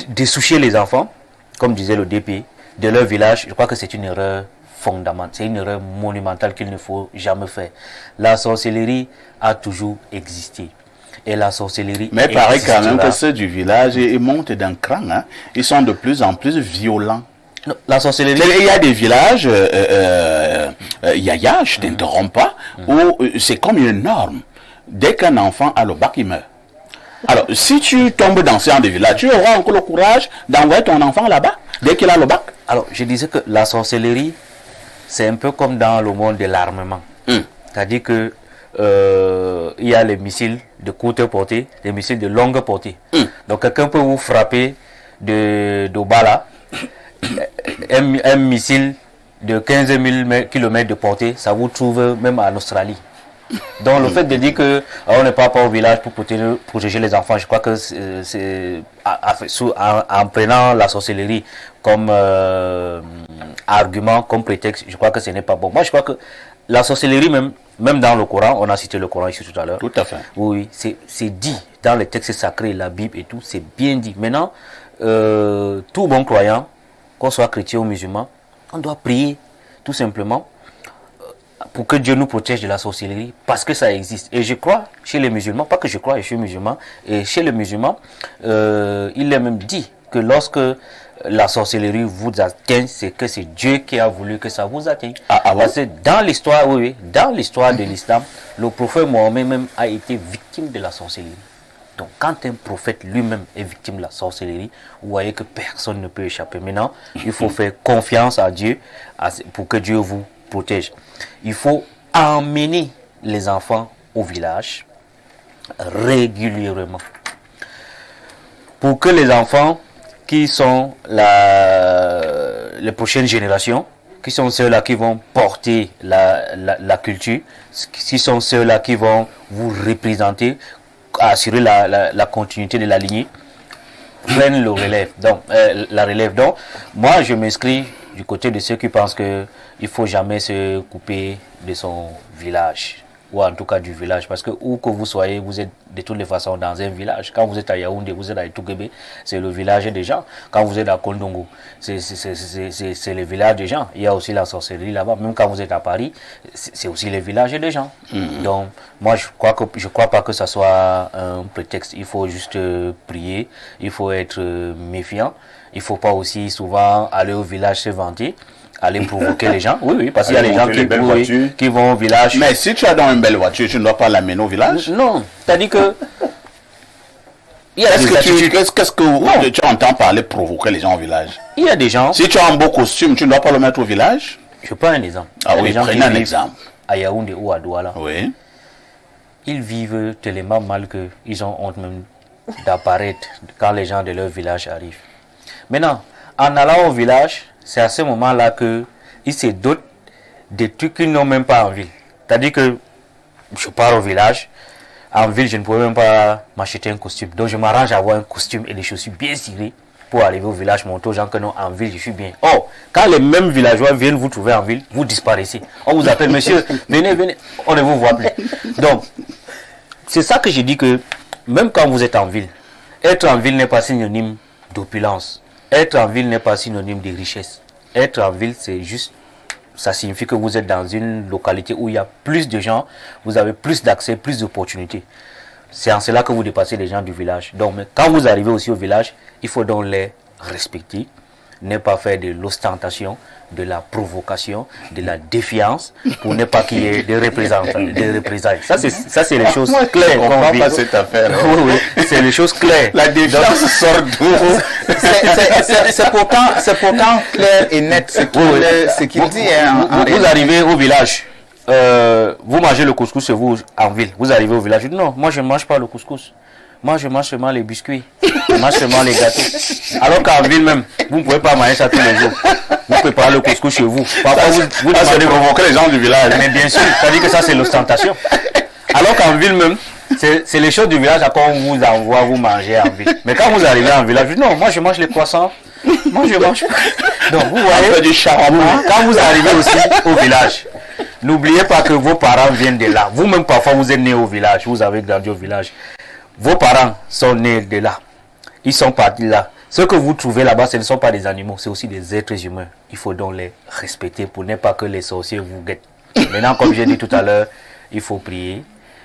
dessoucher les enfants, comme disait le DP, de leur village, je crois que c'est une erreur fondamentale, c'est une erreur monumentale qu'il ne faut jamais faire. La sorcellerie a toujours existé. Et la sorcellerie. Mais il paraît quand même que ceux du village, ils montent d'un cran, hein. Ils sont de plus en plus violents. Non, la sorcellerie. Il y a des villages, Yaya, je ne t'interromps pas, où c'est comme une norme. Dès qu'un enfant a le bac, il meurt. Alors, si tu tombes dans ce genre de village, tu auras encore le courage d'envoyer ton enfant là-bas, dès qu'il a le bac. Alors, je disais que la sorcellerie, c'est un peu comme dans le monde de l'armement. C'est-à-dire que il y a les missiles de courte portée, les missiles de longue portée. Donc, quelqu'un peut vous frapper de bala, un missile de 15 000 km de portée, ça vous trouve même en Australie. Donc le fait de dire que on ne part pas au village pour protéger les enfants, je crois que c'est en prenant la sorcellerie comme argument, comme prétexte, je crois que ce n'est pas bon. Moi je crois que la sorcellerie même dans le Coran, on a cité le Coran ici tout à l'heure. Tout à fait. Oui, c'est dit dans les textes sacrés, la Bible et tout, c'est bien dit. Maintenant, tout bon croyant, qu'on soit chrétien ou musulman, on doit prier tout simplement pour que Dieu nous protège de la sorcellerie, parce que ça existe. Et je crois chez les musulmans, pas que je crois, je suis musulman, et chez les musulmans, il est même dit que lorsque la sorcellerie vous atteint, c'est que c'est Dieu qui a voulu que ça vous atteigne. Parce que dans l'histoire, dans l'histoire de l'islam, le prophète Mohammed même a été victime de la sorcellerie. Donc quand un prophète lui-même est victime de la sorcellerie, vous voyez que personne ne peut échapper. Maintenant, il faut faire confiance à Dieu pour que Dieu vous protège. Il faut emmener les enfants au village régulièrement pour que les enfants qui sont les prochaines générations, qui sont ceux-là qui vont porter la culture, qui sont ceux-là qui vont vous représenter, assurer la continuité de la lignée, prennent le relève. Donc, la relève. Donc, moi, je m'inscris du côté de ceux qui pensent qu'il ne faut jamais se couper de son village. ou en tout cas du village, parce que où que vous soyez, vous êtes de toutes les façons dans un village. Quand vous êtes à Yaoundé, vous êtes à Itougébé, c'est le village des gens. Quand vous êtes à Kondongo, c'est le village des gens. Il y a aussi la sorcellerie là-bas. Même quand vous êtes à Paris, c'est aussi le village des gens. Donc, moi, je crois pas que ça soit un prétexte. Il faut juste prier, il faut être méfiant. Il faut pas aussi souvent aller au village se vanter, aller provoquer les gens. Oui, parce qu'il y a les gens qui vont au village. Mais si tu as dans une belle voiture, tu ne dois pas l'amener au village? Non, c'est-à-dire que... Qu'est-ce que tu entends par aller provoquer les gens au village? Il y a des gens... Si tu as un beau costume, tu ne dois pas le mettre au village? Je prends un exemple. Ah oui, prenez un exemple. À Yaoundé ou à Douala. Oui. Ils vivent tellement mal qu'ils ont honte même d'apparaître quand les gens de leur village arrivent. Maintenant, en allant au village, c'est à ce moment-là qu'ils se dotent des trucs qu'ils n'ont même pas en ville. C'est-à-dire que je pars au village, en ville, je ne pouvais même pas m'acheter un costume. Donc je m'arrange à avoir un costume et des chaussures bien cirées pour arriver au village, montrer aux gens que non, en ville, je suis bien. Or, quand les mêmes villageois viennent vous trouver en ville, vous disparaissez. On vous appelle, monsieur, venez, venez, on ne vous voit plus. Donc, c'est ça que je dis que, même quand vous êtes en ville, être en ville n'est pas synonyme d'opulence. Être en ville n'est pas synonyme de richesse. Être en ville, c'est juste, ça signifie que vous êtes dans une localité où il y a plus de gens, vous avez plus d'accès, plus d'opportunités. C'est en cela que vous dépassez les gens du village. Donc, quand vous arrivez aussi au village, il faut donc les respecter, ne pas faire de l'ostentation, de la provocation, de la défiance, pour ne pas qu'il y ait des représailles. Ça, c'est les choses claires. Je ne comprends pas cette affaire. Oui, c'est les choses claires. La défiance sort d'où? C'est pourtant clair et net ce qu'il dit. Vous arrivez au village, vous mangez le couscous chez vous en ville. Vous arrivez au village, vous dites non, moi je ne mange pas le couscous. Moi je mange seulement les biscuits, je mange seulement les gâteaux. Alors qu'en ville même, vous ne pouvez pas manger ça tous les jours. Vous préparez le couscous chez vous. Parfois vous demandez de provoquer les gens du village. Mais bien sûr, ça dit que ça c'est l'ostentation. Alors qu'en ville même, c'est les choses du village à quoi on vous envoie, vous manger en ville. Mais quand vous arrivez en village, vous dites non, moi je mange les poissons. Moi je mange. Donc vous voyez, du charabia. Quand vous arrivez aussi au village, n'oubliez pas que vos parents viennent de là. Vous-même parfois vous êtes né au village, vous avez grandi au village. Vos parents sont nés de là. Ils sont partis là. Ce que vous trouvez là-bas, ce ne sont pas des animaux, c'est aussi des êtres humains. Il faut donc les respecter pour ne pas que les sorciers vous guettent. Maintenant, comme j'ai dit tout à l'heure, il faut prier,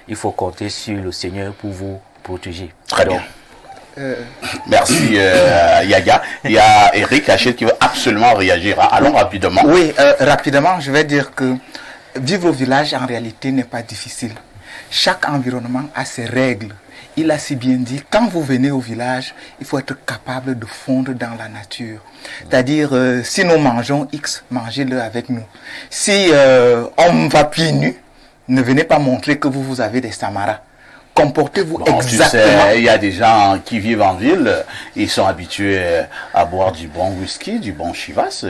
il faut compter sur le Seigneur pour vous protéger. Très bien. Merci Yaya. Il y a Eric Hachette qui veut absolument réagir. Allons rapidement. Oui, rapidement, je vais dire que vivre au village en réalité n'est pas difficile. Chaque environnement a ses règles. Il a si bien dit, quand vous venez au village, il faut être capable de fondre dans la nature. C'est-à-dire, si nous mangeons X, mangez-le avec nous. Si on va pieds nus, ne venez pas montrer que vous avez des samaras. Comportez-vous exactement. Tu sais, il y a des gens qui vivent en ville, ils sont habitués à boire du bon whisky, du bon chivas,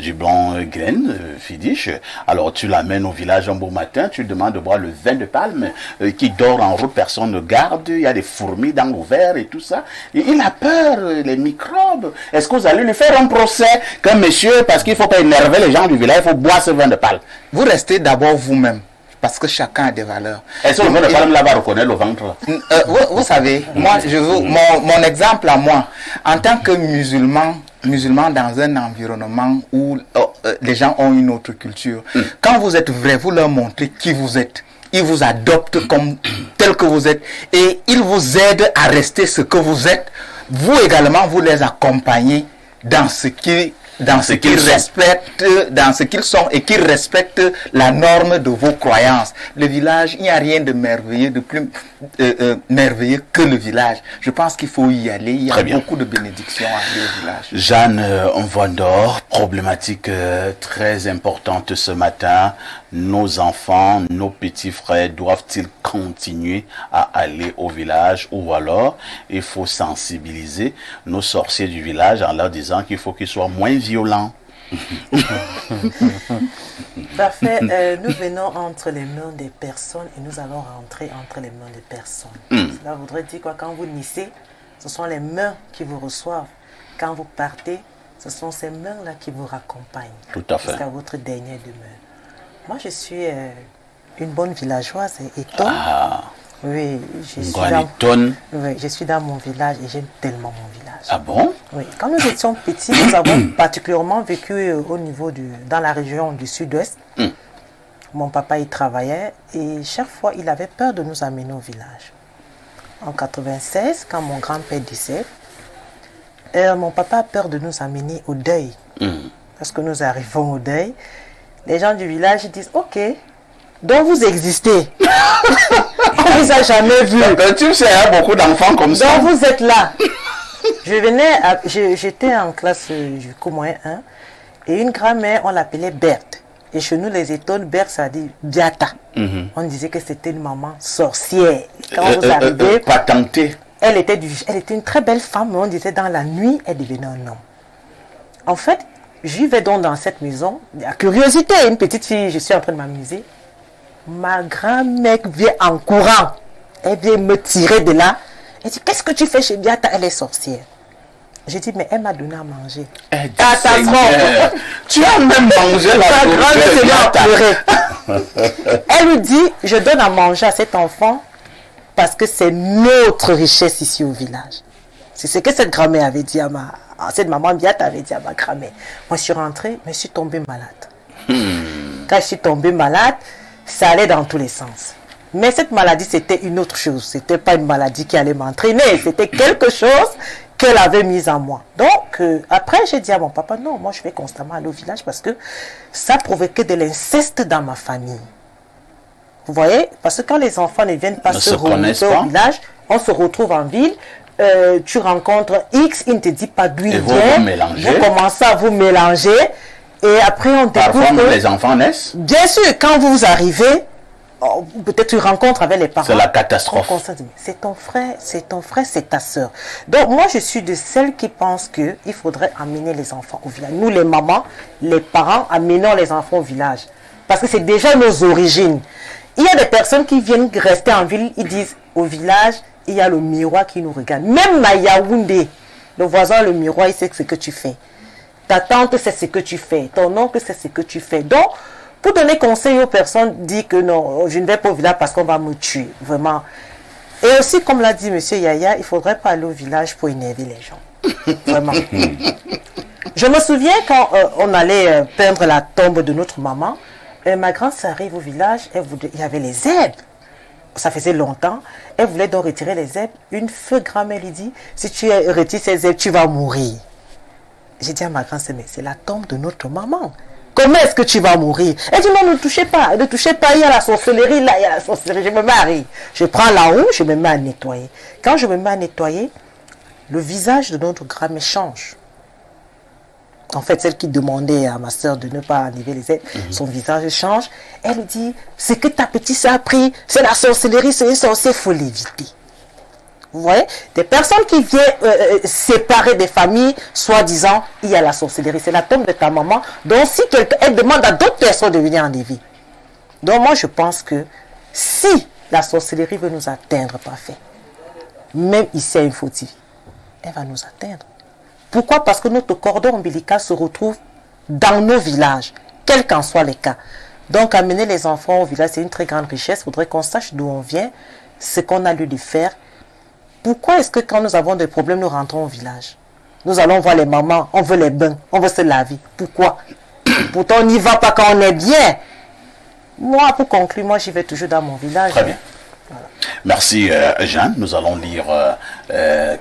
du bon Glen, Fidish. Alors tu l'amènes au village un beau matin, tu lui demandes de boire le vin de palme qui dort en route, personne ne garde, il y a des fourmis dans le verre et tout ça. Et il a peur, les microbes. Est-ce que vous allez lui faire un procès comme monsieur, parce qu'il ne faut pas énerver les gens du village, il faut boire ce vin de palme? Vous restez d'abord vous-même. Parce que chacun a des valeurs. Est-ce que le vin de palme là-bas reconnaît le ventre? Vous savez, moi, je veux mon exemple à moi, en tant que musulman dans un environnement où les gens ont une autre culture, quand vous êtes vrai, vous leur montrez qui vous êtes. Ils vous adoptent comme tel que vous êtes et ils vous aident à rester ce que vous êtes. Vous également, vous les accompagnez dans ce qu'ils respectent, dans ce qu'ils sont et qu'ils respectent la norme de vos croyances. Le village, il n'y a rien de merveilleux, de plus merveilleux que le village. Je pense qu'il faut y aller. Il y a beaucoup de bénédictions à aller au village. Jeanne Mvondor, problématique très importante ce matin. Nos enfants, nos petits frères, doivent-ils continuer à aller au village ou alors il faut sensibiliser nos sorciers du village en leur disant qu'il faut qu'ils soient moins violents? Parfait. Nous venons entre les mains des personnes et nous allons rentrer entre les mains des personnes. Cela voudrait dire quoi? Quand vous naissez, ce sont les mains qui vous reçoivent. Quand vous partez, ce sont ces mains-là qui vous raccompagnent. Tout à fait. Jusqu'à votre dernière demeure. Moi, je suis une bonne villageoise, Eton. Oui, je suis dans mon village et j'aime tellement mon village. Ah bon? Oui, quand nous étions petits, nous avons particulièrement vécu dans la région du sud-ouest. Mon papa y travaillait et chaque fois, il avait peur de nous amener au village. En 96, quand mon grand-père décède, mon papa a peur de nous amener au deuil. Parce que nous arrivons au deuil, les gens du village disent « Ok, donc vous existez. On ne vous a jamais vu. » Tu sais, il y a beaucoup d'enfants comme ça. Donc vous êtes là. J'étais en classe du moyen 1 et une grand-mère, on l'appelait Berthe. Et chez nous, les étoiles, Berthe, ça dit Biata. On disait que c'était une maman sorcière. Quand vous arrivez, patentée. Elle était une très belle femme, mais on disait dans la nuit, elle devenait un homme. En fait, j'y vais donc dans cette maison. La curiosité, une petite fille, je suis en train de m'amuser. Ma grand-mère vient en courant. Elle vient me tirer de là. Elle dit, qu'est-ce que tu fais chez Biata? Elle est sorcière. J'ai dit, mais elle m'a donné à manger. Catastrophe. Tu as même mangé la grand-mère. Elle lui dit, je donne à manger à cet enfant parce que c'est notre richesse ici au village. C'est ce que cette grand-mère avait dit cette maman Biata avait dit à ma grand-mère. Moi, je suis rentrée, mais je suis tombée malade. Quand je suis tombée malade, ça allait dans tous les sens. Mais cette maladie, c'était une autre chose. C'était pas une maladie qui allait m'entraîner. C'était quelque chose qu'elle avait mise en moi. Donc, après, j'ai dit à mon papa, non, moi, je vais constamment aller au village parce que ça provoquait de l'inceste dans ma famille. Vous voyez? Parce que quand les enfants ne viennent pas se retrouver au village, on se retrouve en ville, tu rencontres X, il ne te dit pas d'où il vient. Vous commencez à vous mélanger. Et après, on découvre parfois, les enfants naissent. Bien sûr, quand vous arrivez, peut-être tu rencontres avec les parents. C'est la catastrophe. C'est ton frère, c'est ta soeur. Donc moi, je suis de celles qui pensent qu'il faudrait amener les enfants au village. Nous, les mamans, les parents, amenons les enfants au village. Parce que c'est déjà nos origines. Il y a des personnes qui viennent rester en ville, ils disent, au village, il y a le miroir qui nous regarde. Même à Yaoundé, le voisin, le miroir, il sait ce que tu fais. Ta tante sait ce que tu fais. Ton oncle sait ce que tu fais. Donc, pour donner conseil aux personnes, dit que non, je ne vais pas au village parce qu'on va me tuer. Vraiment. Et aussi, comme l'a dit M. Yaya, il ne faudrait pas aller au village pour énerver les gens. Vraiment. Je me souviens quand on allait peindre la tombe de notre maman, ma grand-sœur arrive au village, il y avait les herbes. Ça faisait longtemps. Elle voulait donc retirer les herbes. Une feu grand-mère lui dit, si tu retires ces herbes, tu vas mourir. J'ai dit à ma grand-sœur, mais c'est la tombe de notre maman. Comment est-ce que tu vas mourir? Elle dit, non, ne touchez pas, il y a la sorcellerie, là, il y a la sorcellerie. Je me mets à rire. Je prends la roue, je me mets à nettoyer. Quand je me mets à nettoyer, le visage de notre grand-mère change. En fait, celle qui demandait à ma soeur de ne pas enlever les ailes, son visage change. Elle dit, ce que ta petite soeur a pris, c'est la sorcellerie, c'est une sorcière, il faut l'éviter. Vous voyez, des personnes qui viennent séparer des familles, soi-disant, il y a la sorcellerie, c'est la tombe de ta maman. Donc, si elle demande à d'autres personnes de venir enlever. Donc, moi, je pense que si la sorcellerie veut nous atteindre, parfait, même ici à une fautive, elle va nous atteindre. Pourquoi? Parce que notre cordon ombilical se retrouve dans nos villages, quels qu'en soient les cas. Donc, amener les enfants au village, c'est une très grande richesse. Il faudrait qu'on sache d'où on vient, ce qu'on a lieu de faire. Pourquoi est-ce que quand nous avons des problèmes, nous rentrons au village? Nous allons voir les mamans, on veut les bains, on veut se laver. Pourquoi? Pourtant, on n'y va pas quand on est bien. Moi, pour conclure, moi, j'y vais toujours dans mon village. Très bien. Voilà. Merci Jeanne. Nous allons lire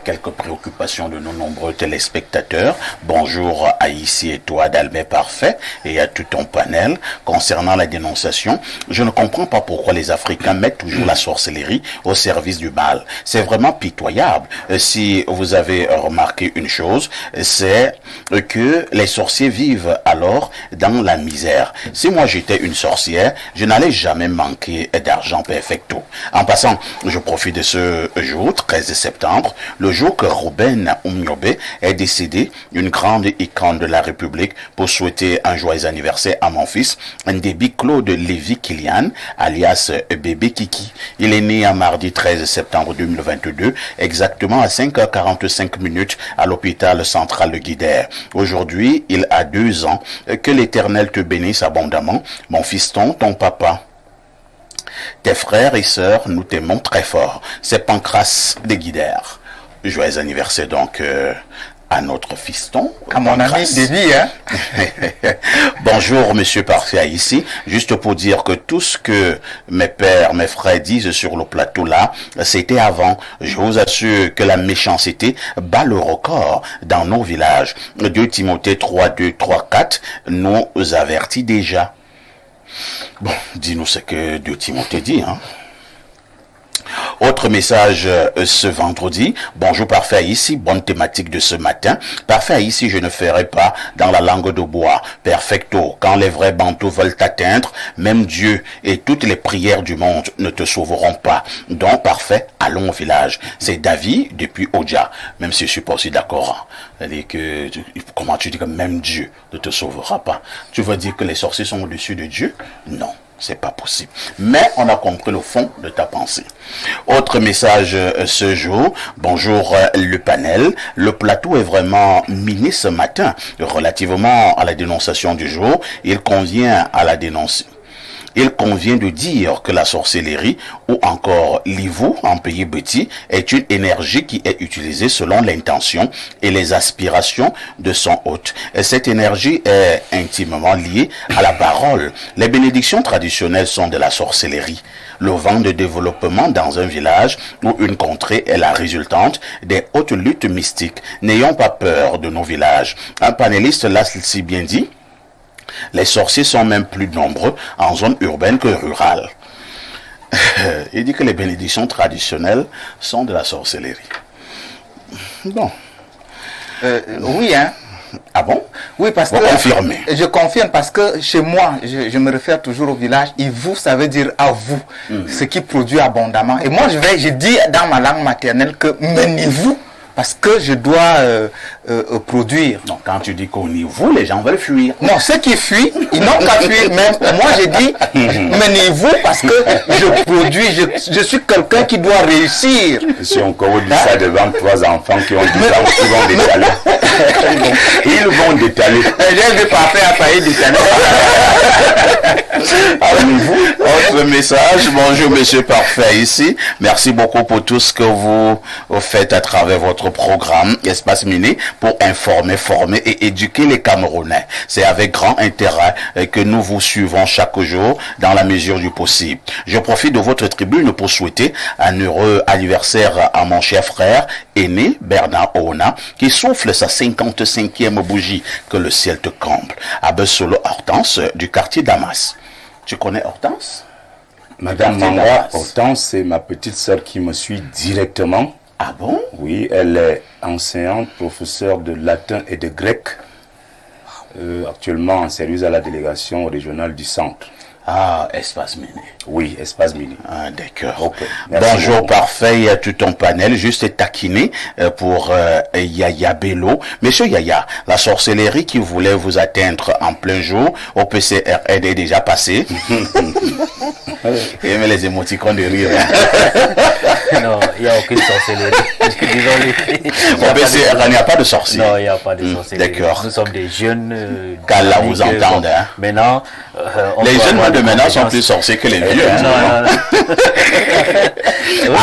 quelques préoccupations de nos nombreux téléspectateurs. Bonjour à Ici et toi d'Albert Parfait et à tout ton panel. Concernant la dénonciation, je ne comprends pas pourquoi les Africains mettent toujours la sorcellerie au service du mal. C'est vraiment pitoyable. Si vous avez remarqué une chose, c'est que les sorciers vivent alors dans la misère. Si moi j'étais une sorcière, je n'allais jamais manquer d'argent perfecto. En passant, je profite de ce jour, 13 septembre, le jour que Ruben Umnyobe est décédé, une grande icône de la République, pour souhaiter un joyeux anniversaire à mon fils, Ndebi Claude Lévy Kilian, alias Bébé Kiki. Il est né un mardi 13 septembre 2022, exactement à 5h45 à l'hôpital central de Guidère. Aujourd'hui, il a 2 ans. Que l'Éternel te bénisse abondamment. Mon fiston, ton papa Tes frères et sœurs, nous t'aimons très fort. C'est Pancras de Guidère. Joyeux anniversaire donc à notre fiston. À mon ami Déby, hein. Bonjour, monsieur Parfait ici. Juste pour dire que tout ce que mes pères, mes frères disent sur le plateau là, c'était avant. Je vous assure que la méchanceté bat le record dans nos villages. 2 Timothée 3, 2, 3, 4 nous avertit déjà. Bon, dis-nous ce que 2 Timothée dit, hein. Autre message ce vendredi. Bonjour Parfait ici, bonne thématique de ce matin. Parfait ici, je ne ferai pas dans la langue de bois. Perfecto, quand les vrais bantous veulent t'atteindre, même Dieu et toutes les prières du monde ne te sauveront pas. Donc Parfait, allons au village. C'est David depuis Oja. Même si je suis pas aussi d'accord. C'est-à-dire que, comment tu dis que même Dieu ne te sauvera pas? Tu veux dire que les sorciers sont au-dessus de Dieu? Non. C'est pas possible. Mais on a compris le fond de ta pensée. Autre message ce jour. Bonjour le panel. Le plateau est vraiment miné ce matin. Relativement à la dénonciation du jour, il convient à la dénoncer. Il convient de dire que la sorcellerie ou encore l'ivou en pays petit est une énergie qui est utilisée selon l'intention et les aspirations de son hôte. Et cette énergie est intimement liée à la parole. Les bénédictions traditionnelles sont de la sorcellerie. Le vent de développement dans un village ou une contrée est la résultante des hautes luttes mystiques. N'ayons pas peur de nos villages. Un panéliste l'a si bien dit. Les sorciers sont même plus nombreux en zone urbaine que rurale. Il dit que les bénédictions traditionnelles sont de la sorcellerie. Bon. Oui, hein. Ah bon? Oui, parce que... Confirmez. Je confirme parce que chez moi, je me réfère toujours au village, et vous, ça veut dire à vous, ce qui produit abondamment. Et moi, je dis dans ma langue maternelle que menez-vous, parce que je dois produire. Donc, quand tu dis qu'on y vous, les gens veulent fuir. Non, ceux qui fuient, ils n'ont qu'à fuir. Mais moi, je dis, menez-vous parce que je produis, je suis quelqu'un qui doit réussir. Si on dit ça devant 3 enfants qui ont 10 ans, ils vont détaler. Ils vont détaler. Je vais pas faire faillir détaler. Autre message. Bonjour, monsieur Parfait ici. Merci beaucoup pour tout ce que vous faites à travers votre programme Espace Miné pour informer, former et éduquer les Camerounais. C'est avec grand intérêt que nous vous suivons chaque jour dans la mesure du possible. Je profite de votre tribune pour souhaiter un heureux anniversaire à mon cher frère aîné Bernard Ouna qui souffle sa 55e bougie. Que le ciel te comble. Abesolo Hortense du quartier Damas. Tu connais Hortense? Madame Manga Hortense, c'est ma petite sœur qui me suit directement. Ah bon? Oui, elle est enseignante, professeure de latin et de grec, actuellement en service à la délégation régionale du centre. Ah, Espace Miné. Oui, Espace Miné. Ah, d'accord. Okay. Bonjour, beaucoup. Parfait, à tout ton panel. Juste taquiné pour Yaya Bello. Monsieur Yaya, la sorcellerie qui voulait vous atteindre en plein jour au PCRN est déjà passée. Et mais les émoticônes de rire. Non, il n'y a aucune sorcellerie. Désolé. Au PCRN, il n'y a pas de sorcier. Non, il n'y a pas de sorcellerie. D'accord. Nous sommes des jeunes. Qu'à là, vous entendez. Hein. Maintenant, les jeunes de maintenant sont plus sorciers que les vieux. Hein. Non.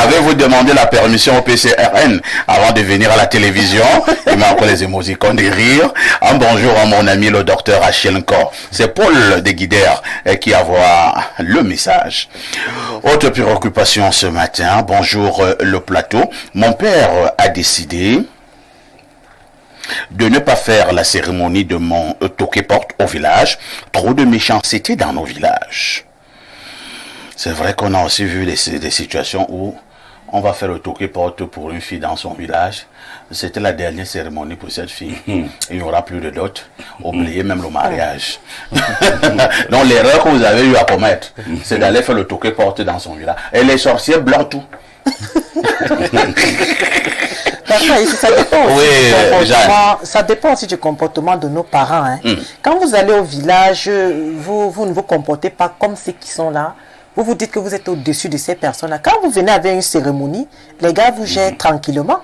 Avez-vous demandé la permission au PCRN avant de venir à la télévision? Il m'a encore les émoticônes de rire. Un bonjour à mon ami le docteur Achille Nkor. C'est Paul de Guidère qui envoie le message. Autre préoccupation ce matin. Bonjour le plateau. Mon père a décidé de ne pas faire la cérémonie de mon toqué-porte au village. Trop de méchanceté dans nos villages. C'est vrai qu'on a aussi vu des situations où on va faire le toqué-porte pour une fille dans son village. C'était la dernière cérémonie pour cette fille. Il n'y aura plus de dot. Oubliez même le mariage. Donc l'erreur que vous avez eu à commettre, c'est d'aller faire le toqué-porte dans son village. Et les sorciers blancs tout. Ça dépend, ça dépend aussi du comportement de nos parents. Hein. Quand vous allez au village, vous ne vous comportez pas comme ceux qui sont là. Vous vous dites que vous êtes au-dessus de ces personnes-là. Quand vous venez avec une cérémonie, les gars vous gèrent tranquillement.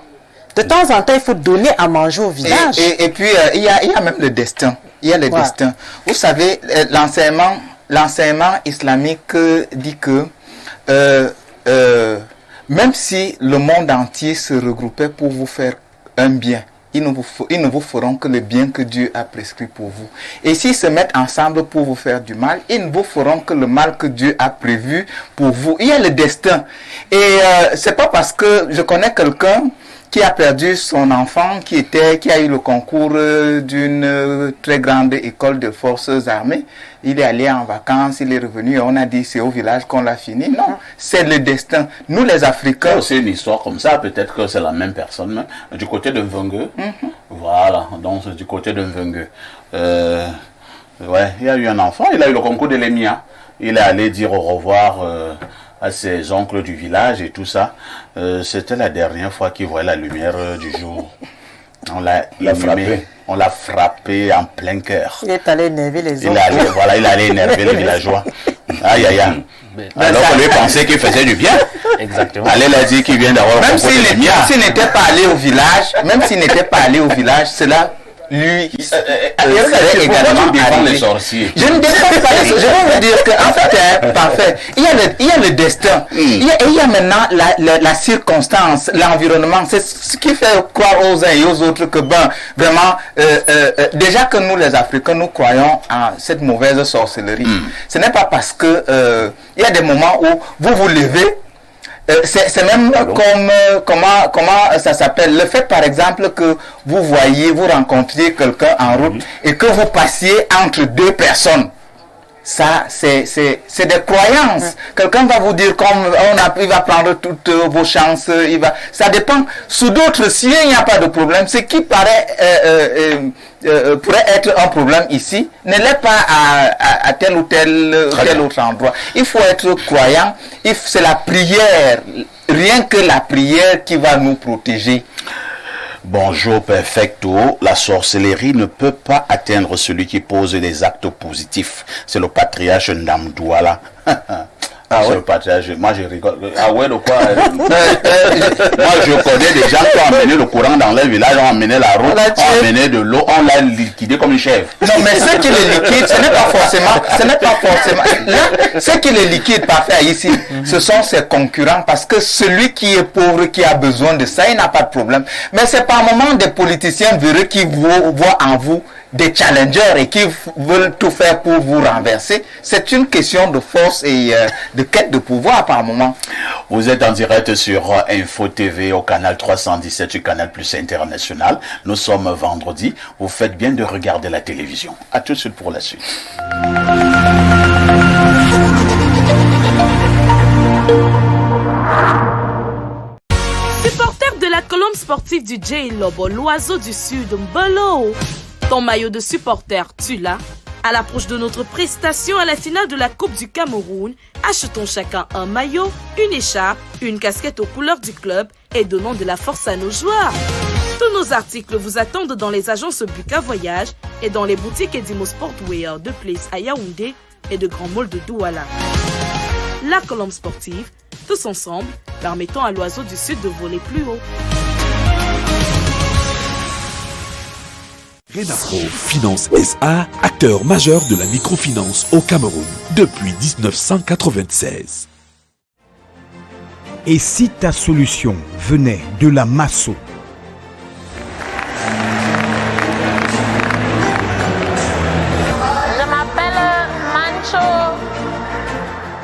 De temps en temps, il faut donner à manger au village. Et puis, il y a même le destin. Il y a le destin. Vous savez, l'enseignement islamique dit que même si le monde entier se regroupait pour vous faire un bien, ils ne vous feront que le bien que Dieu a prescrit pour vous. Et s'ils se mettent ensemble pour vous faire du mal, ils ne vous feront que le mal que Dieu a prévu pour vous. Il y a le destin. Et c'est pas parce que je connais quelqu'un qui a perdu son enfant, qui a eu le concours d'une très grande école de forces armées. Il est allé en vacances, il est revenu, on a dit c'est au village qu'on l'a fini. Non, c'est le destin. Nous les Africains... C'est une histoire comme ça, peut-être que c'est la même personne, même. Du côté de Mvengue. Voilà, donc c'est du côté de Mvengue. Ouais, il y a eu un enfant, il a eu le concours de l'EMIA. Il est allé dire au revoir... à ses oncles du village et tout ça. C'était la dernière fois qu'il voyait la lumière du jour. On l'a frappé. On l'a frappé en plein cœur. Il est allé énerver les autres. Il est allé énerver les villageois. Aïe, aïe, aïe. Alors qu'on lui pensait qu'il faisait du bien. Exactement. Allez l'a dit qu'il vient d'avoir... Même s'il n'était pas allé au village, cela... lui également les sorciers. Je ne défends pas les sorciers. Je vais vous dire que en fait, parfait. Il y a le destin. Il y a maintenant la circonstance, l'environnement. C'est ce qui fait croire aux uns et aux autres que vraiment déjà que nous les Africains nous croyons en cette mauvaise sorcellerie. Ce n'est pas parce que il y a des moments où vous vous levez. C'est même comme comment ça s'appelle, le fait par exemple que vous rencontriez quelqu'un en route et que vous passiez entre deux personnes. Ça, c'est des croyances. Quelqu'un va vous dire il va prendre toutes vos chances, ça dépend. Sous d'autres cieux, il n'y a pas de problème. Ce qui paraît pourrait être un problème ici ne l'est pas à tel ou tel autre endroit. Il faut être croyant. C'est la prière, rien que la prière qui va nous protéger. Bonjour perfecto, la sorcellerie ne peut pas atteindre celui qui pose des actes positifs. C'est le patriarche Ndamdouala. C'est le patriarche. Moi je rigole. Ah ouais, de quoi? Moi je connais des gens qui ont amené le courant dans leur village, ont amené la route, ont amené de l'eau, on l'a liquidé comme une chèvre. Non mais ce qui le liquide, ce n'est pas forcément. Là, ce qui le liquide parfait ici, ce sont ses concurrents, parce que celui qui est pauvre, qui a besoin de ça, il n'a pas de problème. Mais c'est par moment des politiciens véreux qui voient en vous des challengers et qui veulent tout faire pour vous renverser. C'est une question de force et de quête de pouvoir par moment. Vous êtes en direct sur Info TV au canal 317 du Canal Plus International. Nous sommes vendredi. Vous faites bien de regarder la télévision. À tout de suite pour la suite. Supporter de la colombe sportive du J Lobo, l'oiseau du sud, Mbolo. Ton maillot de supporter, tu l'as. À l'approche de notre prestation à la finale de la Coupe du Cameroun, achetons chacun un maillot, une écharpe, une casquette aux couleurs du club et donnons de la force à nos joueurs. Tous nos articles vous attendent dans les agences Buka Voyage et dans les boutiques Edimo Sportwear de Place à Yaoundé et de Grand Mall de Douala. La colombe sportive, tous ensemble, permettons à l'oiseau du sud de voler plus haut. Renapro Finance SA, acteur majeur de la microfinance au Cameroun depuis 1996. Et si ta solution venait de la Masso? Je m'appelle Mancho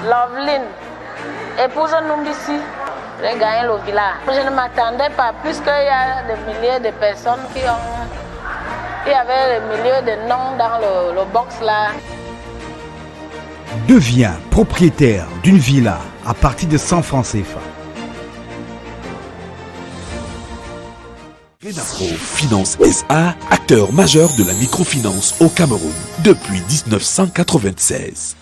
Loveline, épouse Numbisi. J'ai gagné le village. Je ne m'attendais pas, puisqu'il y a des milliers de personnes il y avait des milliers de noms dans le box là. Deviens propriétaire d'une villa à partir de 100 francs CFA. Renapro Finance SA, acteur majeur de la microfinance au Cameroun depuis 1996.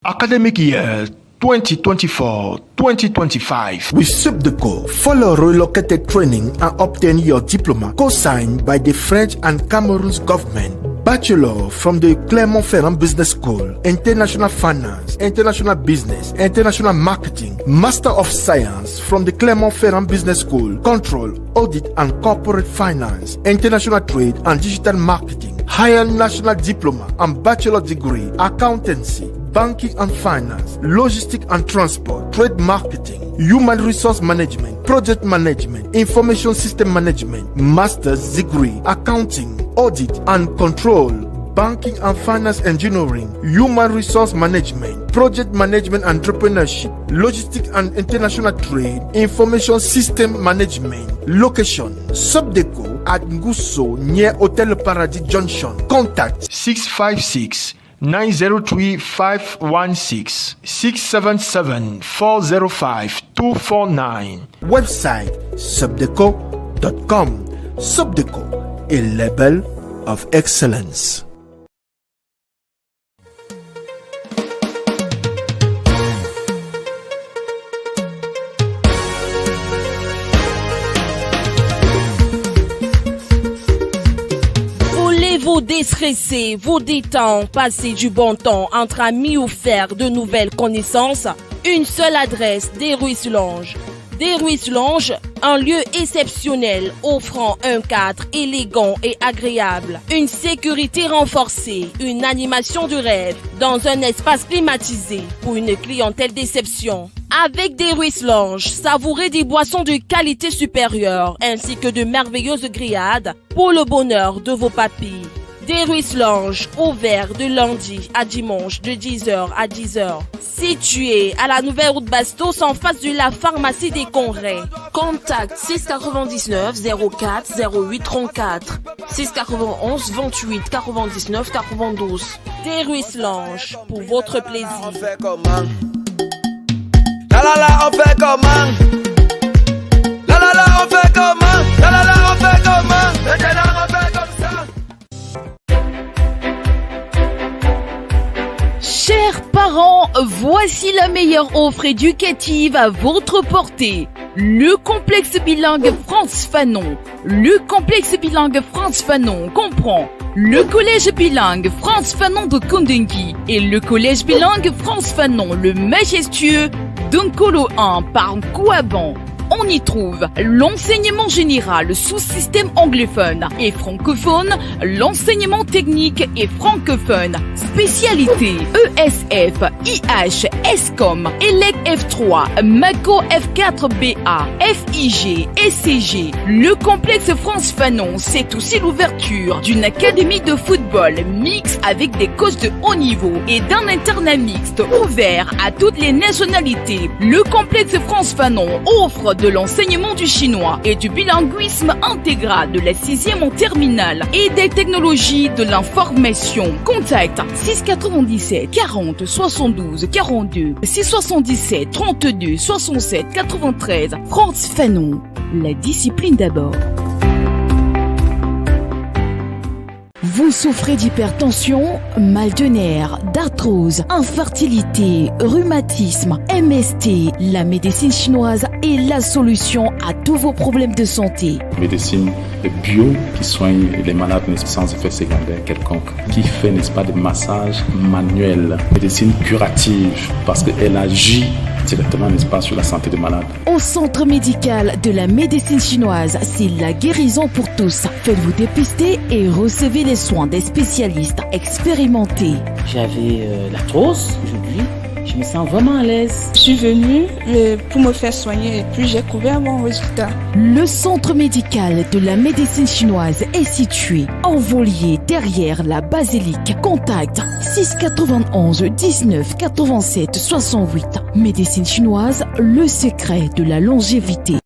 Academic year 2024-2025. With Subdeco, follow relocated training and obtain your diploma co-signed by the French and Cameroon's government. Bachelor from the Clermont-Ferrand Business School, International Finance, International Business, International Marketing. Master of Science from the Clermont-Ferrand Business School, Control, Audit and Corporate Finance, International Trade and Digital Marketing. Higher National Diploma and Bachelor Degree, Accountancy, banking and finance, logistics and transport, trade marketing, human resource management, project management, information system management, master's degree, accounting, audit and control, banking and finance engineering, human resource management, project management and entrepreneurship, logistics and international trade, information system management. Location, Subdeco at Ngusso near Hotel Paradis Junction. Contact 656 903 516 677 405 249. Website subdeco.com. Subdeco, a label of excellence. Vous déstresser, vous détendre, passer du bon temps entre amis ou faire de nouvelles connaissances. Une seule adresse, Des Ruisses Lounge. Des Ruisses Lounge, un lieu exceptionnel offrant un cadre élégant et agréable, une sécurité renforcée, une animation de rêve dans un espace climatisé pour une clientèle d'exception. Avec Des Ruisses Lounge, savourez des boissons de qualité supérieure ainsi que de merveilleuses grillades pour le bonheur de vos papilles. Des Ruisses Lounge, ouvert de lundi à dimanche de 10h à 10h. Situé à la nouvelle route Bastos en face de la pharmacie des Congrès. Contact 699 04 08 34 691 28 99 92. Des Ruisses Lounge, pour votre plaisir. La la la, on fait comment? La la la, on fait comment? La la la, on fait comment? Maintenant, on fait comme ça. Chers parents, voici la meilleure offre éducative à votre portée. Le complexe bilingue France Fanon. Le complexe bilingue France Fanon comprend le collège bilingue France Fanon de Kondengui et le collège bilingue France Fanon le majestueux d'Unkolo 1 par Kouaban. On y trouve l'enseignement général sous système anglophone et francophone, l'enseignement technique et francophone, spécialité ESF, IH, ESCOM, ELEC F3, MACO F4BA, FIG, SCG. Le complexe France Fanon, c'est aussi l'ouverture d'une académie de football mixte avec des coachs de haut niveau et d'un internat mixte ouvert à toutes les nationalités. Le complexe France Fanon offre de l'enseignement du chinois et du bilinguisme intégral de la 6e en terminale et des technologies de l'information. Contact 697 40 72 42 677 32 67 93. France Fanon, la discipline d'abord. Vous souffrez d'hypertension, mal de nerfs, d'arthrose, infertilité, rhumatisme, MST. La médecine chinoise est la solution à tous vos problèmes de santé. Médecine bio qui soigne les malades sans effet secondaire quelconque, qui fait, n'est-ce pas, des massages manuels. Médecine curative parce qu'elle agit directement, n'est-ce pas, sur la santé des malades. Au centre médical de la médecine chinoise, c'est la guérison pour tous. Faites-vous dépister et recevez les soins des spécialistes expérimentés. J'avais l'arthrose aujourd'hui. Je me sens vraiment à l'aise. Je suis venue pour me faire soigner et puis j'ai couvert mon résultat. Le centre médical de la médecine chinoise est situé en Volier, derrière la basilique. Contact 691 19 87 68. Médecine chinoise, le secret de la longévité.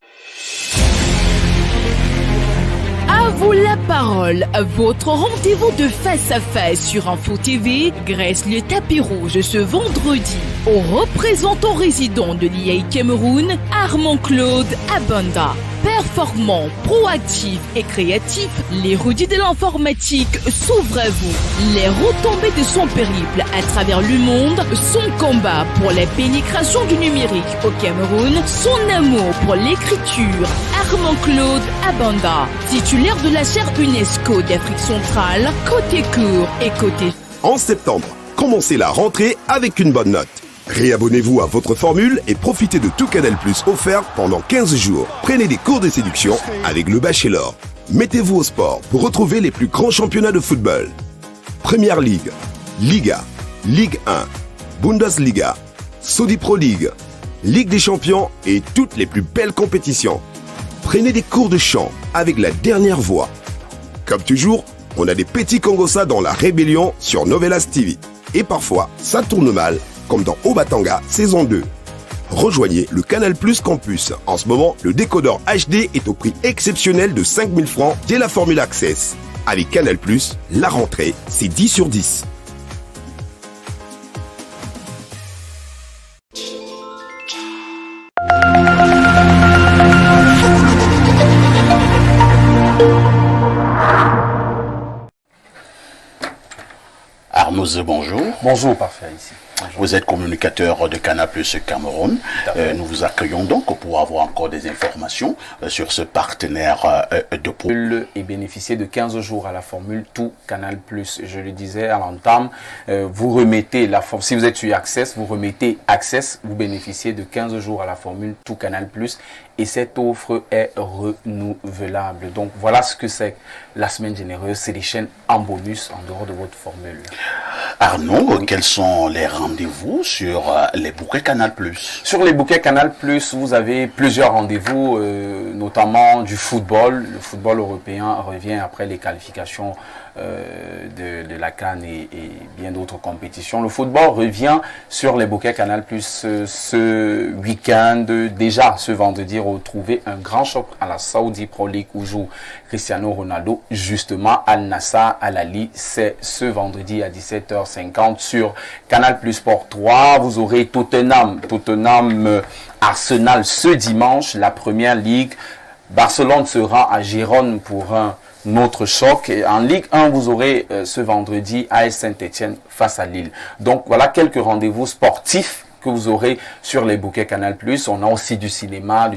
À vous la parole, votre rendez-vous de face à face sur Info TV graisse le tapis rouge ce vendredi au représentant résident de l'IA Cameroun, Armand Claude Abanda. Performant, proactif et créatif, l'érudit de l'informatique s'ouvre à vous. Les retombées de son périple à travers le monde, son combat pour la pénétration du numérique au Cameroun, son amour pour l'écriture. Armand Claude Abanda, titulaire de la chaire UNESCO d'Afrique centrale, côté cours et côté... En septembre, commencez la rentrée avec une bonne note. Réabonnez-vous à votre formule et profitez de tout Canal+ offert pendant 15 jours. Prenez des cours de séduction avec le Bachelor. Mettez-vous au sport pour retrouver les plus grands championnats de football. Première Ligue, Liga, Ligue 1, Bundesliga, Saudi Pro League, Ligue des Champions et toutes les plus belles compétitions. Prenez des cours de chant avec la dernière voix. Comme toujours, on a des petits Congossa dans la rébellion sur Novelas TV. Et parfois, ça tourne mal, comme dans Obatanga saison 2. Rejoignez le Canal Plus Campus. En ce moment, le décodeur HD est au prix exceptionnel de 5 000 francs dès la formule Access. Avec Canal Plus, la rentrée, c'est 10 sur 10. Arnaud, bonjour. Bonjour, parfait, ici. Bonjour. Vous êtes communicateur de Canal Plus Cameroun. Nous vous accueillons donc pour avoir encore des informations sur ce partenaire de pôle. Et bénéficier de 15 jours à la formule tout Canal Plus. Je le disais à l'entame, vous remettez la formule. Si vous êtes sur Access, vous remettez Access, vous bénéficiez de 15 jours à la formule tout Canal Plus. Et cette offre est renouvelable. Donc voilà ce que c'est la semaine généreuse. C'est des chaînes en bonus en dehors de votre formule. Arnaud, quels sont les rendez-vous sur les bouquets Canal+? Sur les bouquets Canal+, vous avez plusieurs rendez-vous, notamment du football. Le football européen revient après les qualifications de la CAN et bien d'autres compétitions. Le football revient sur les bouquets Canal+. Ce week-end, déjà ce vendredi, retrouver un grand choc à la Saudi Pro League où joue Cristiano Ronaldo, justement Al Nassr Al Ahly. C'est ce vendredi à 17h50 sur Canal Plus Sport 3. Vous aurez Tottenham Arsenal ce dimanche, la première ligue. Barcelone sera à Gérone pour un autre choc. Et en Ligue 1, vous aurez ce vendredi AS Saint-Etienne face à Lille. Donc voilà quelques rendez-vous sportifs que vous aurez sur les bouquets Canal+. On a aussi du cinéma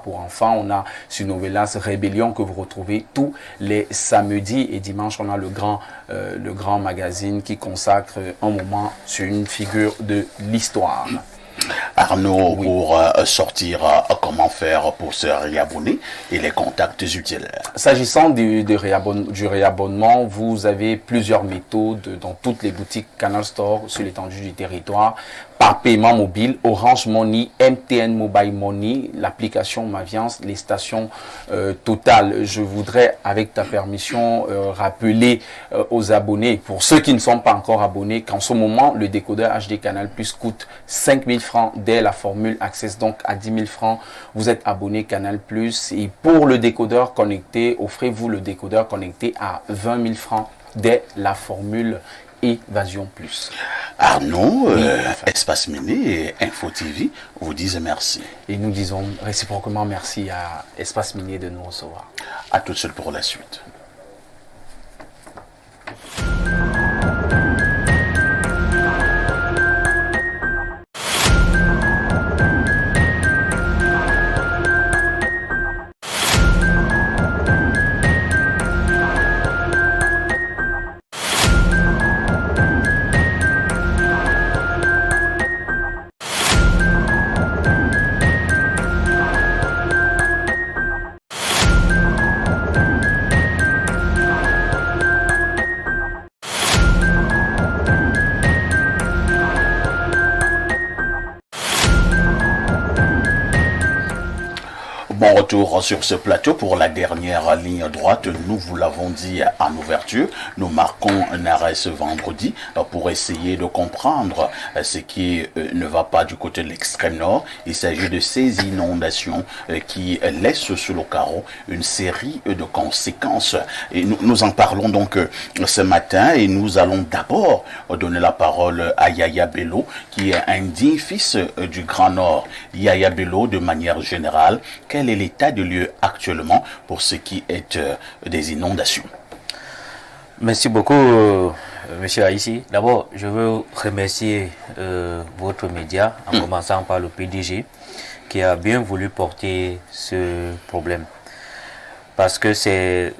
pour enfants. On a sur Novelas Rébellion que vous retrouvez tous les samedis. Et dimanche, on a le grand magazine qui consacre un moment sur une figure de l'histoire. Arnaud, oui. Pour sortir, comment faire pour se réabonner et les contacts utiles? S'agissant du réabonnement, vous avez plusieurs méthodes dans toutes les boutiques Canal Store sur l'étendue du territoire. Par paiement mobile, Orange Money, MTN Mobile Money, l'application Maviance, les stations Total. Je voudrais, avec ta permission, rappeler aux abonnés, pour ceux qui ne sont pas encore abonnés, qu'en ce moment, le décodeur HD Canal Plus coûte 5 000 francs dès la formule Access. Donc, à 10 000 francs, vous êtes abonné Canal Plus. Et pour le décodeur connecté, offrez-vous le décodeur connecté à 20 000 francs dès la formule Évasion Plus. Arnaud, Espace Minier et Info TV vous disent merci. Et nous disons réciproquement merci à Espace Minier de nous recevoir. À tout de suite pour la suite. Bon retour sur ce plateau pour la dernière ligne droite. Nous vous l'avons dit en ouverture, nous marquons un arrêt ce vendredi pour essayer de comprendre ce qui ne va pas du côté de l'extrême nord. Il s'agit de ces inondations qui laissent sous le carreau une série de conséquences. Et nous en parlons donc ce matin et nous allons d'abord donner la parole à Yaya Bello qui est un digne fils du Grand Nord. Yaya Bello, de manière générale, quel est l'état de lieu actuellement pour ce qui est des inondations? Merci beaucoup, Monsieur Aïssi. D'abord, je veux remercier votre média, en commençant par le PDG, qui a bien voulu porter ce problème. Parce que ce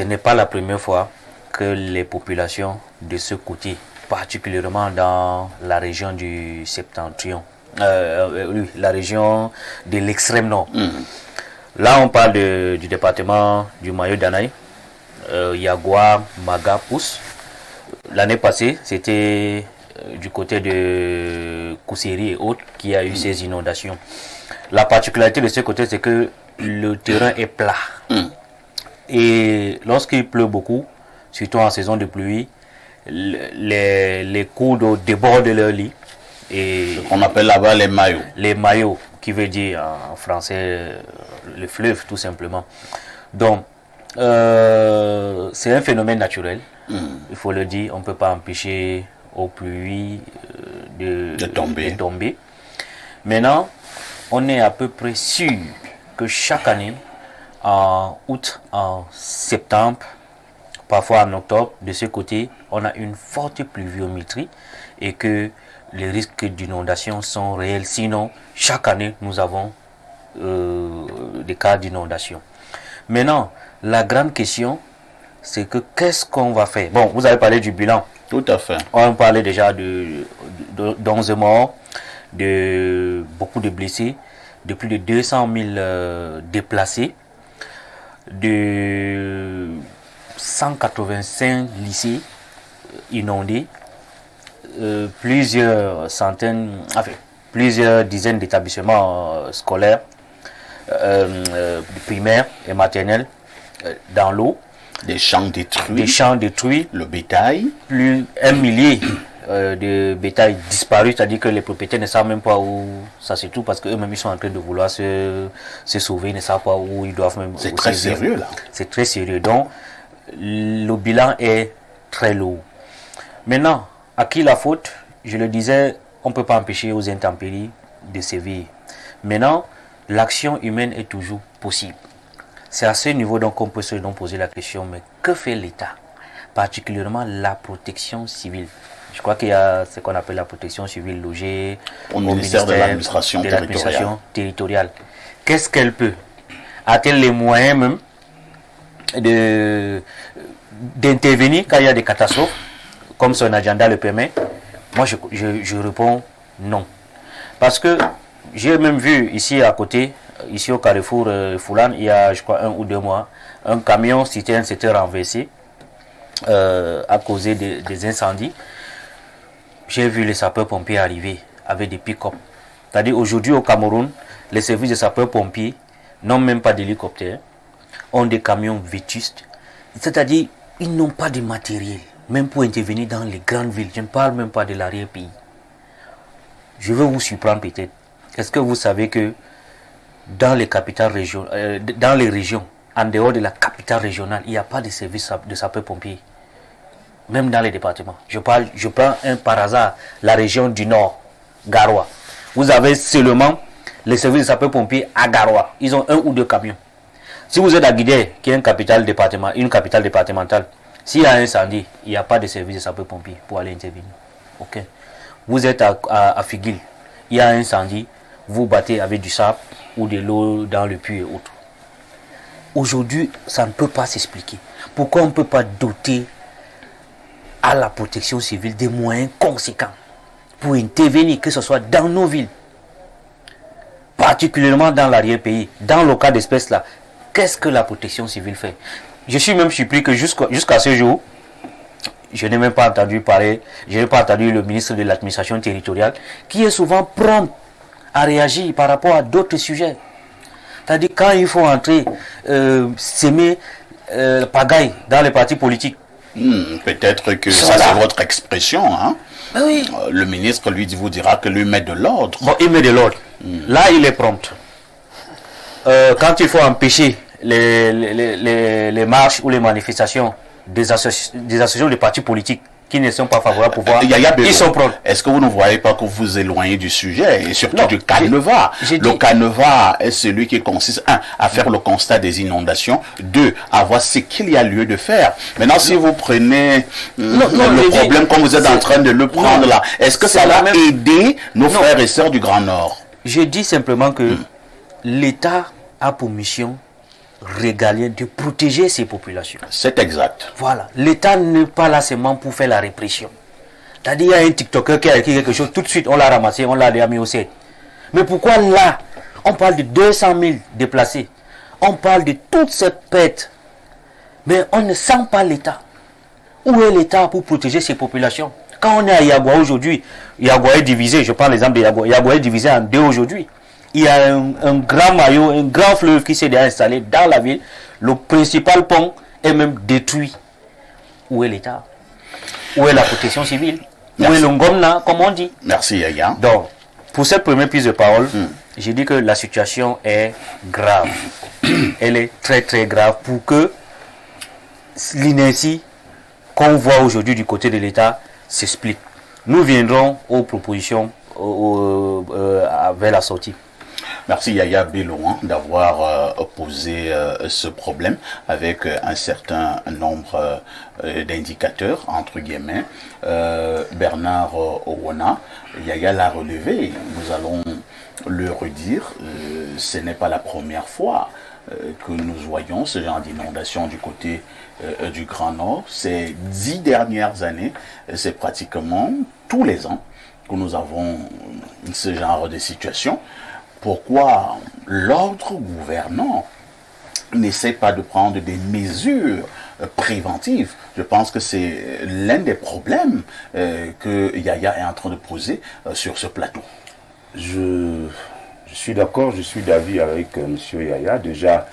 n'est pas la première fois que les populations de ce côté, particulièrement dans la région du Septentrion, la région de l'extrême nord. Là, on parle du département du Mayo d'Anaï, Yagua, Maga, Pousse. L'année passée, c'était du côté de Kousséri et autres, qui a eu ces inondations. La particularité de ce côté, c'est que le terrain est plat. Et lorsqu'il pleut beaucoup, surtout en saison de pluie, les cours d'eau débordent leur lit. Et ce qu'on appelle là-bas les maillots. Les maillots, qui veut dire en français le fleuve, tout simplement. Donc, c'est un phénomène naturel. Il faut le dire, on ne peut pas empêcher aux pluies de tomber. Maintenant, on est à peu près sûr que chaque année, en août, en septembre, parfois en octobre, de ce côté, on a une forte pluviométrie et que les risques d'inondation sont réels. Sinon, chaque année, nous avons des cas d'inondation. Maintenant, la grande question, c'est que qu'est-ce qu'on va faire? Bon, vous avez parlé du bilan. Tout à fait. On parlait déjà d'11 morts, de beaucoup de blessés, de plus de 200 000 déplacés, de 185 lycées inondés, plusieurs dizaines d'établissements scolaires, primaires et maternels dans l'eau. Des champs détruits. Le bétail. Plus 1 millier de bétail disparu, c'est-à-dire que les propriétaires ne savent même pas où ça se trouve parce qu'eux-mêmes ils sont en train de vouloir se sauver, ils ne savent pas où ils doivent même. C'est très sérieux là. C'est très sérieux. Donc, le bilan est très lourd. Maintenant, à qui la faute? Je le disais, on ne peut pas empêcher aux intempéries de sévir. Maintenant, l'action humaine est toujours possible. C'est à ce niveau donc qu'on peut se poser la question, mais que fait l'État? Particulièrement la protection civile. Je crois qu'il y a ce qu'on appelle la protection civile logée au ministère de l'administration territoriale. Qu'est-ce qu'elle peut? A-t-elle les moyens même d'intervenir quand il y a des catastrophes, comme son agenda le permet? Moi, je réponds non. Parce que j'ai même vu ici à côté, ici au carrefour Foulane, il y a, je crois, 1 ou 2 mois, un camion citerne s'était renversé à cause des incendies. J'ai vu les sapeurs-pompiers arriver avec des pick-up. C'est-à-dire aujourd'hui au Cameroun, les services de sapeurs-pompiers n'ont même pas d'hélicoptère, ont des camions vétustes. C'est-à-dire ils n'ont pas de matériel, même pour intervenir dans les grandes villes. Je ne parle même pas de l'arrière-pays. Je veux vous surprendre peut-être. Est-ce que vous savez que dans les capitales dans les régions, en dehors de la capitale régionale, il n'y a pas de service de sapeurs-pompiers? Même dans les départements. Je prends par hasard la région du Nord, Garoua. Vous avez seulement les services de sapeurs-pompiers à Garoua. Ils ont 1 ou 2 camions. Si vous êtes à Guidé, qui est une capitale départementale, s'il y a un incendie, il n'y a pas de service de sapeurs-pompiers pour aller intervenir. Okay. Vous êtes à Figuil, il y a un incendie, vous battez avec du sable ou de l'eau dans le puits et autres. Aujourd'hui, ça ne peut pas s'expliquer. Pourquoi on ne peut pas doter à la protection civile des moyens conséquents pour intervenir, que ce soit dans nos villes, particulièrement dans l'arrière-pays, dans le cas d'espèce là? Qu'est-ce que la protection civile fait? Je suis même surpris que jusqu'à ce jour, je n'ai même pas entendu parler, je n'ai pas entendu le ministre de l'administration territoriale qui est souvent prompt à réagir par rapport à d'autres sujets. C'est-à-dire quand il faut entrer, s'aimer pagaille dans les partis politiques. Peut-être que ça c'est votre expression. Hein? Oui. Le ministre vous dira que lui met de l'ordre. Bon, il met de l'ordre. Là, il est prompt. Quand il faut empêcher les marches ou les manifestations des associations de partis politiques qui ne sont pas favorables au pouvoir, ils sont prompts. Est-ce que vous ne voyez pas que vous éloignez du sujet et surtout du canevas? Le canevas est celui qui consiste, 1, à faire le constat des inondations, 2, à voir ce qu'il y a lieu de faire. Maintenant, si vous prenez le problème comme vous êtes en train de le prendre là, est-ce que ça va aider nos frères et sœurs du Grand Nord? Je dis simplement que l'État a pour mission régalienne de protéger ses populations. C'est exact. Voilà. L'État n'est pas là seulement pour faire la répression. C'est-à-dire, il y a un TikToker qui a écrit quelque chose, tout de suite, on l'a ramassé, on l'a mis au set. Mais pourquoi là, on parle de 200 000 déplacés, on parle de toute cette perte, mais on ne sent pas l'État. Où est l'État pour protéger ses populations? Quand on est à Yagua aujourd'hui, Yagua est divisé, je prends l'exemple de Yagua, Yagua est divisé en deux aujourd'hui. Il y a un grand maillot, un grand fleuve qui s'est déjà installé dans la ville. Le principal pont est même détruit. Où est l'État? Où est la protection civile? Où est le Ngomna, comme on dit? Merci Yaya. Donc, pour cette première prise de parole, j'ai dit que la situation est grave. Elle est très très grave pour que l'inertie qu'on voit aujourd'hui du côté de l'État s'explique. Nous viendrons aux propositions vers la sortie. Merci Yaya Bello d'avoir posé ce problème avec un certain nombre d'indicateurs, entre guillemets. Bernard Owona, Yaya l'a relevé, nous allons le redire, ce n'est pas la première fois que nous voyons ce genre d'inondation du côté du Grand Nord. Ces 10 dernières années, c'est pratiquement tous les ans que nous avons ce genre de situation. Pourquoi l'ordre gouvernant n'essaie pas de prendre des mesures préventives? Je pense que c'est l'un des problèmes que Yaya est en train de poser sur ce plateau. Je suis d'accord, je suis d'avis avec M. Yaya. Déjà,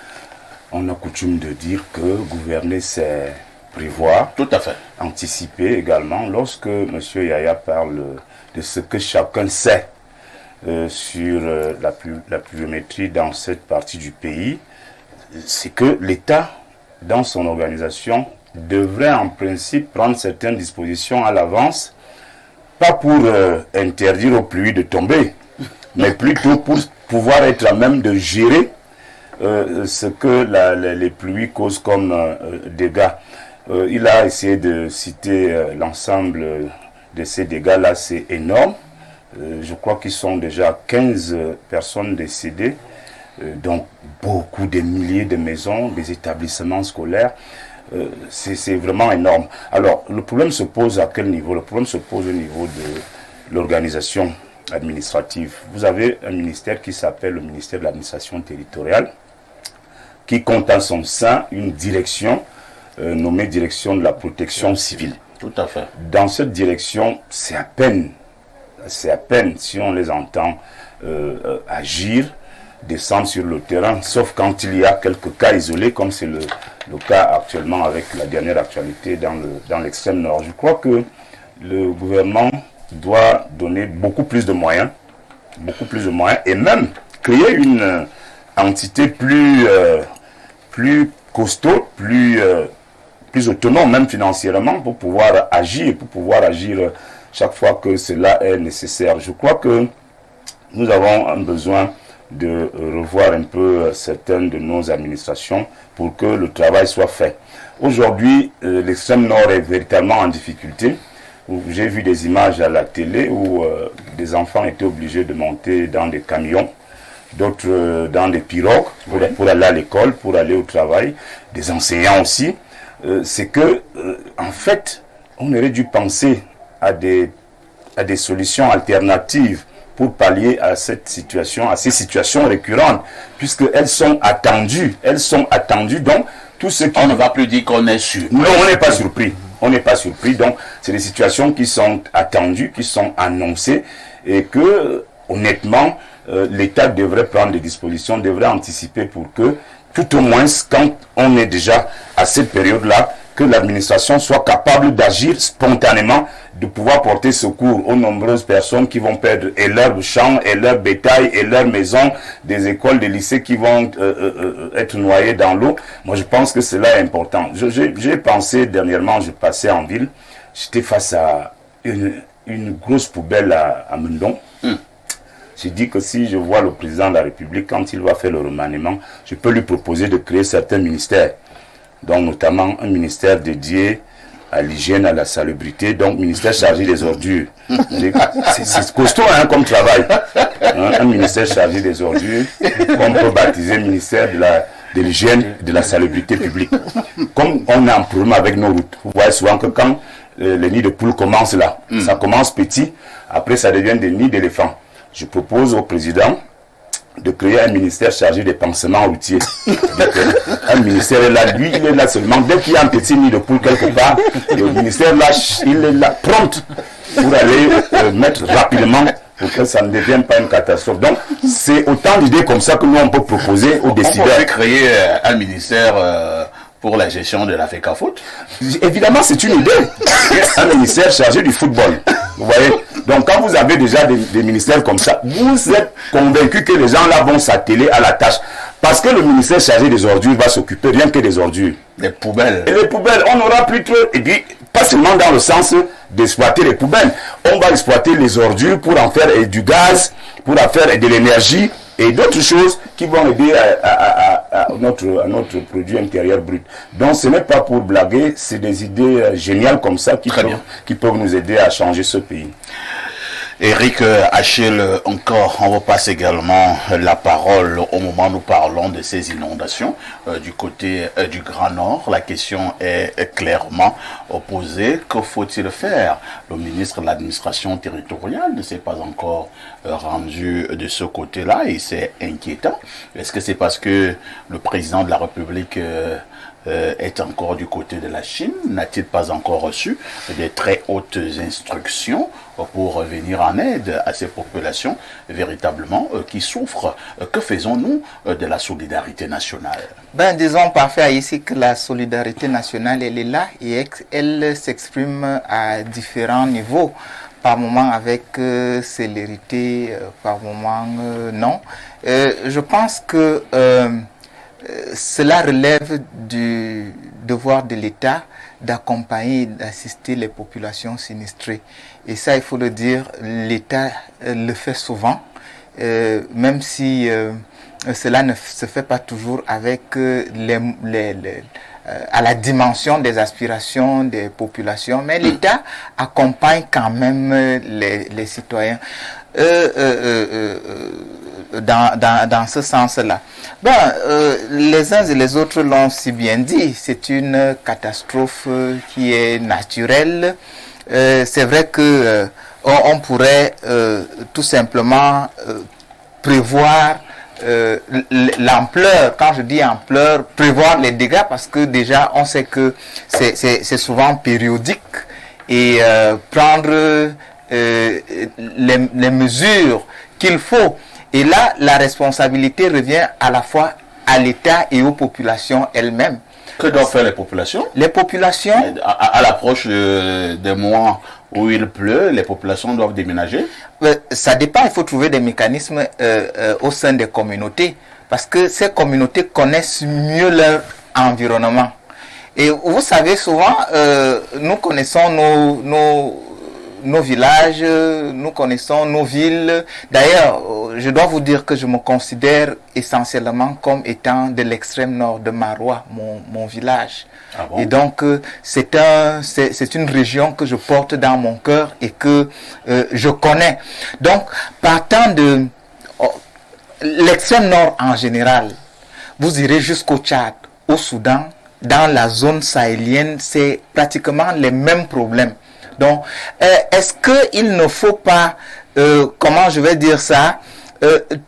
on a coutume de dire que gouverner, c'est prévoir. Tout à fait. Anticiper également. Lorsque M. Yaya parle de ce que chacun sait sur la pluviométrie dans cette partie du pays, c'est que l'État, dans son organisation, devrait en principe prendre certaines dispositions à l'avance, pas pour interdire aux pluies de tomber, mais plutôt pour pouvoir être à même de gérer ce que les pluies causent comme dégâts. Il a essayé de citer l'ensemble de ces dégâts-là, c'est énorme. Je crois qu'ils sont déjà 15 personnes décédées, donc beaucoup de milliers de maisons, des établissements scolaires. C'est vraiment énorme. Alors, le problème se pose à quel niveau? Le problème se pose au niveau de l'organisation administrative. Vous avez un ministère qui s'appelle le ministère de l'administration territoriale, qui compte en son sein une direction nommée direction de la protection civile. Tout à fait. Dans cette direction, c'est à peine si on les entend agir, descendre sur le terrain, sauf quand il y a quelques cas isolés, comme c'est le cas actuellement avec la dernière actualité dans l'extrême nord. Je crois que le gouvernement doit donner beaucoup plus de moyens, et même créer une entité plus costaud, plus autonome, même financièrement, pour pouvoir agir chaque fois que cela est nécessaire. Je crois que nous avons un besoin de revoir un peu certaines de nos administrations pour que le travail soit fait. Aujourd'hui, l'extrême nord est véritablement en difficulté. J'ai vu des images à la télé où des enfants étaient obligés de monter dans des camions, d'autres dans des pirogues pour aller à l'école, pour aller au travail, des enseignants aussi. C'est que, en fait, on aurait dû penser à des solutions alternatives pour pallier à cette situation, à ces situations récurrentes, puisqu'elles sont attendues. Donc, tout ce qui... On ne va plus dire qu'on est sûr. Non, on n'est pas surpris. Donc, c'est des situations qui sont attendues, qui sont annoncées, et que, honnêtement, l'État devrait prendre des dispositions, devrait anticiper pour que, tout au moins, quand on est déjà à cette période-là, que l'administration soit capable d'agir spontanément, de pouvoir porter secours aux nombreuses personnes qui vont perdre et leurs champs, et leur bétail, et leurs maisons, des écoles, des lycées qui vont être noyés dans l'eau. Moi, je pense que cela est important. J'ai pensé dernièrement, je passais en ville, j'étais face à une grosse poubelle à Mendon. J'ai dit que si je vois le président de la République, quand il va faire le remaniement, je peux lui proposer de créer certains ministères. Donc notamment un ministère dédié à l'hygiène, à la salubrité, donc ministère chargé des ordures. C'est costaud comme travail. Un ministère chargé des ordures, qu'on peut baptiser ministère de l'hygiène et de la salubrité publique. Comme on a un problème avec nos routes, vous voyez souvent que quand les nids de poules commencent là, ça commence petit, après ça devient des nids d'éléphants. Je propose au président de créer un ministère chargé des pansements routiers. Un ministère est là, lui, il est là seulement. Dès qu'il y a un petit nid de poule quelque part, le ministère là, il est là, prompt. pour aller mettre rapidement pour que ça ne devienne pas une catastrophe. Donc, c'est autant d'idées comme ça que nous, on peut proposer aux décideurs. On peut créer un ministère pour la gestion de la FECAFOOT. Évidemment, c'est une idée. Un ministère chargé du football. Vous voyez? Donc, quand vous avez déjà des ministères comme ça, vous êtes convaincu que les gens là vont s'atteler à la tâche. Parce que le ministère chargé des ordures va s'occuper rien que des ordures. Les poubelles. Et les poubelles, on n'aura plus trop. Et puis, pas seulement dans le sens d'exploiter les poubelles. On va exploiter les ordures pour en faire du gaz, pour en faire de l'énergie et d'autres choses qui vont aider à notre produit intérieur brut. Donc, ce n'est pas pour blaguer, c'est des idées géniales comme ça qui peuvent nous aider à changer ce pays. Eric Achille, encore, on vous passe également la parole au moment où nous parlons de ces inondations du côté du Grand Nord. La question est clairement posée. Que faut-il faire? Le ministre de l'administration territoriale ne s'est pas encore rendu de ce côté-là et c'est inquiétant. Est-ce que c'est parce que le président de la République est encore du côté de la Chine? N'a-t-il pas encore reçu des très hautes instructions pour venir en aide à ces populations véritablement qui souffrent? Que faisons-nous de la solidarité nationale? Disons parfait ici que la solidarité nationale, elle est là et elle s'exprime à différents niveaux. Par moment avec célérité, par moment non. Je pense que cela relève du devoir de l'État d'accompagner et d'assister les populations sinistrées. Et ça, il faut le dire, l'État le fait souvent, même si cela ne se fait pas toujours avec à la dimension des aspirations des populations, mais l'État accompagne quand même les citoyens. Dans ce sens-là. Les uns et les autres l'ont si bien dit, c'est une catastrophe qui est naturelle. C'est vrai que on pourrait tout simplement prévoir l'ampleur. Quand je dis ampleur, prévoir les dégâts, parce que déjà on sait que c'est souvent périodique et prendre les mesures qu'il faut. Et là, la responsabilité revient à la fois à l'État et aux populations elles-mêmes. Que doivent faire les populations? Les populations... À l'approche des mois où il pleut, les populations doivent déménager? Ça dépend, il faut trouver des mécanismes au sein des communautés. Parce que ces communautés connaissent mieux leur environnement. Et vous savez, souvent, nous connaissons nos villages, nous connaissons nos villes. D'ailleurs, je dois vous dire que je me considère essentiellement comme étant de l'extrême nord de Marois, mon village. Ah bon? Et donc, c'est une région que je porte dans mon cœur et que je connais. Donc, partant de l'extrême nord en général, vous irez jusqu'au Tchad, au Soudan, dans la zone sahélienne, c'est pratiquement les mêmes problèmes. Donc, est-ce qu'il ne faut pas, comment je vais dire ça,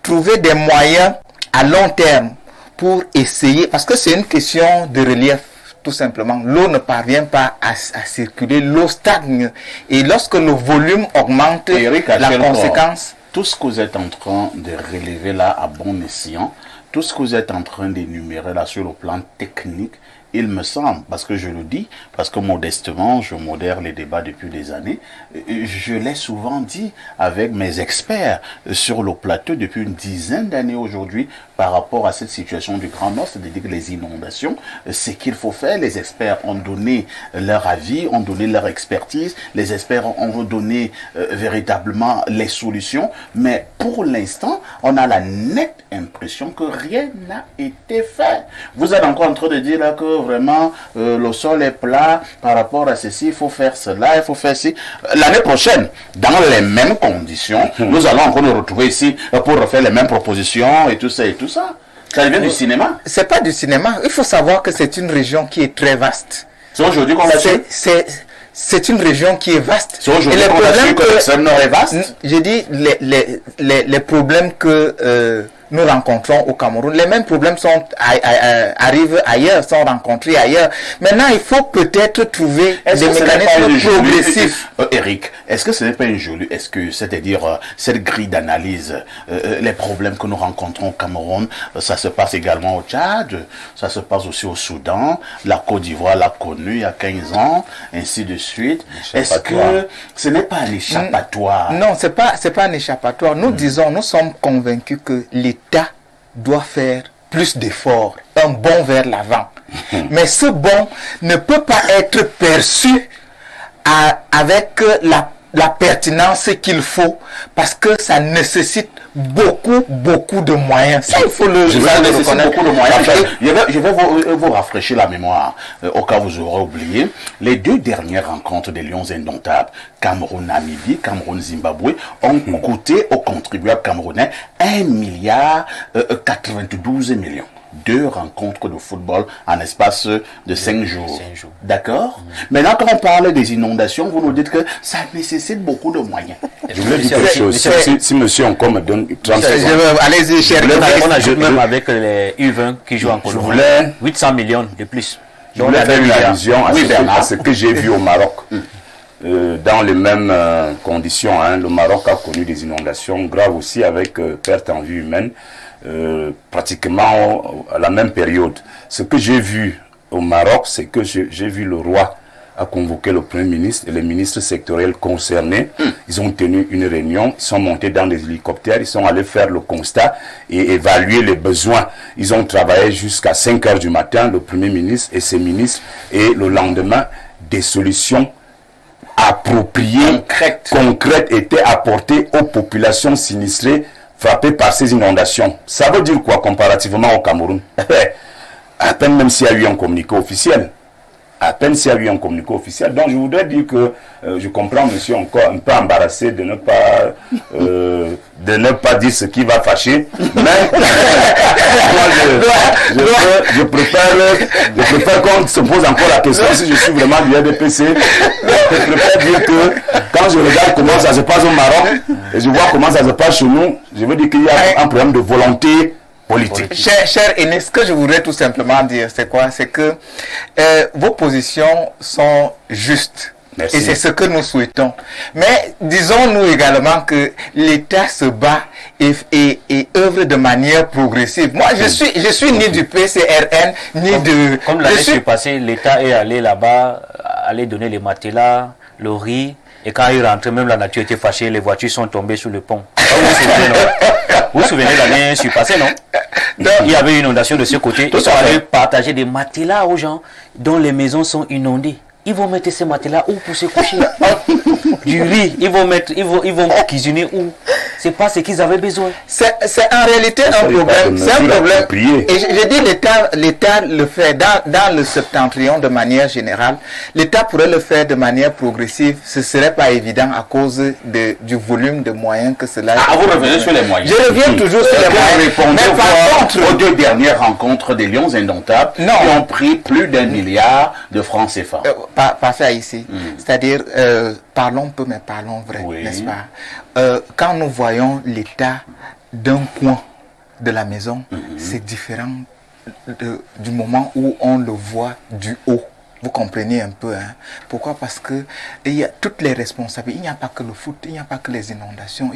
trouver des moyens à long terme pour essayer, parce que c'est une question de relief, tout simplement. L'eau ne parvient pas à circuler, l'eau stagne. Et lorsque le volume augmente, la conséquence... Tout ce que vous êtes en train de relever là à bon escient, tout ce que vous êtes en train d'énumérer là sur le plan technique, il me semble, parce que je le dis, parce que modestement, je modère les débats depuis des années, je l'ai souvent dit avec mes experts sur le plateau depuis une dizaine d'années aujourd'hui par rapport à cette situation du Grand Nord, c'est-à-dire que les inondations, ce qu'il faut faire, les experts ont donné leur avis, ont donné leur expertise, les experts ont donné véritablement les solutions, mais pour l'instant, on a la nette impression que rien n'a été fait. Vous êtes encore en train de dire là que vraiment le sol est plat par rapport à ceci, il faut faire cela, il faut faire ci. L'année prochaine, dans les mêmes conditions, nous allons encore nous retrouver ici pour refaire les mêmes propositions et tout ça et tout ça. Ça devient du cinéma? C'est pas du cinéma. Il faut savoir que c'est une région qui est très vaste. C'est aujourd'hui qu'on c'est une région qui est vaste. C'est aujourd'hui qu'on a su que l'extrême nord est vaste. J'ai dit les problèmes que nous rencontrons au Cameroun. Les mêmes problèmes arrivent ailleurs, sont rencontrés ailleurs. Maintenant, il faut peut-être trouver des mécanismes progressifs. Eric, est-ce que ce n'est pas une jolie, c'est-à-dire cette grille d'analyse, les problèmes que nous rencontrons au Cameroun, ça se passe également au Tchad, ça se passe aussi au Soudan, la Côte d'Ivoire l'a connu il y a 15 ans, ainsi de suite. Est-ce que ce n'est pas un échappatoire? Non, c'est pas un échappatoire. Nous disons, nous sommes convaincus que l'État doit faire plus d'efforts, un bond vers l'avant. Mais ce bond ne peut pas être perçu avec la pertinence qu'il faut, parce que ça nécessite beaucoup de moyens. Ça, il faut le reconnaître. Beaucoup de moyens. Je vais vous rafraîchir la mémoire, au cas où vous aurez oublié. Les 2 dernières rencontres des Lions indomptables, Cameroun-Namibie, Cameroun-Zimbabwe, ont coûté aux contribuables camerounais 1,92 milliard. 2 rencontres de football en espace de 5 jours. D'accord? Maintenant, quand on parle des inondations, vous nous dites que ça nécessite beaucoup de moyens. Je voulais dire quelque chose. Si monsieur encore me donne 30 secondes. Allez-y, cher. On ajoute même avec les U20 qui jouent en Colombie. 800 millions de plus. Je voulais faire une allusion à ce que j'ai vu au Maroc. Dans les mêmes conditions, le Maroc a connu des inondations graves aussi, avec perte en vie humaine. Pratiquement à la même période. Ce que j'ai vu au Maroc, c'est que j'ai vu le roi a convoqué le Premier ministre et les ministres sectoriels concernés. Ils ont tenu une réunion, ils sont montés dans des hélicoptères, ils sont allés faire le constat et évaluer les besoins. Ils ont travaillé jusqu'à 5 heures du matin, le Premier ministre et ses ministres, et le lendemain, des solutions appropriées, concrètes étaient apportées aux populations sinistrées frappés par ces inondations. Ça veut dire quoi comparativement au Cameroun? À peine même s'il y a eu un communiqué officiel. À peine s'il y a eu un communiqué officiel. Donc je voudrais dire que je comprends monsieur encore un peu embarrassé de ne pas dire ce qui va fâcher. Mais je préfère qu'on se pose encore la question si je suis vraiment du RDPC. Je préfère dire que quand je regarde comment ça se passe au Maroc et je vois comment ça se passe chez nous, je veux dire qu'il y a un problème de volonté politique. Cher Enes, ce que je voudrais tout simplement dire, c'est quoi? C'est que vos positions sont justes. Merci. Et c'est ce que nous souhaitons. Mais disons-nous également que l'État se bat et œuvre de manière progressive. Moi, je suis ni du PCRN, ni de... Comme l'année passée, l'État est allé là-bas, aller donner les matelas, le riz, et quand il rentrait, même la nature était fâchée, les voitures sont tombées sur le pont. Vous vous souvenez l'année passée, non? Il y avait une inondation de ce côté. Ils sont allés partager des matelas aux gens dont les maisons sont inondées. Ils vont mettre ces matelas où pour se coucher? Du riz, ils vont cuisiner où? C'est pas ce qu'ils avaient besoin. C'est en réalité un problème. C'est un problème. Et je dis l'État le fait dans le septentrion de manière générale. L'État pourrait le faire de manière progressive. Ce serait pas évident à cause du volume de moyens que cela. Vous revenez sur les moyens. Je reviens toujours sur les moyens. Mais par contre, aux 2 dernières rencontres des Lions indomptables, qui ont pris plus d'1 milliard de francs CFA. Pas ça ici. C'est-à-dire, parlons peu, mais parlons vrai, n'est-ce pas? Quand nous voyons l'état d'un coin de la maison, c'est différent du moment où on le voit du haut. Vous comprenez un peu, hein? Pourquoi? Parce que il y a toutes les responsabilités. Il n'y a pas que le foot, il n'y a pas que les inondations.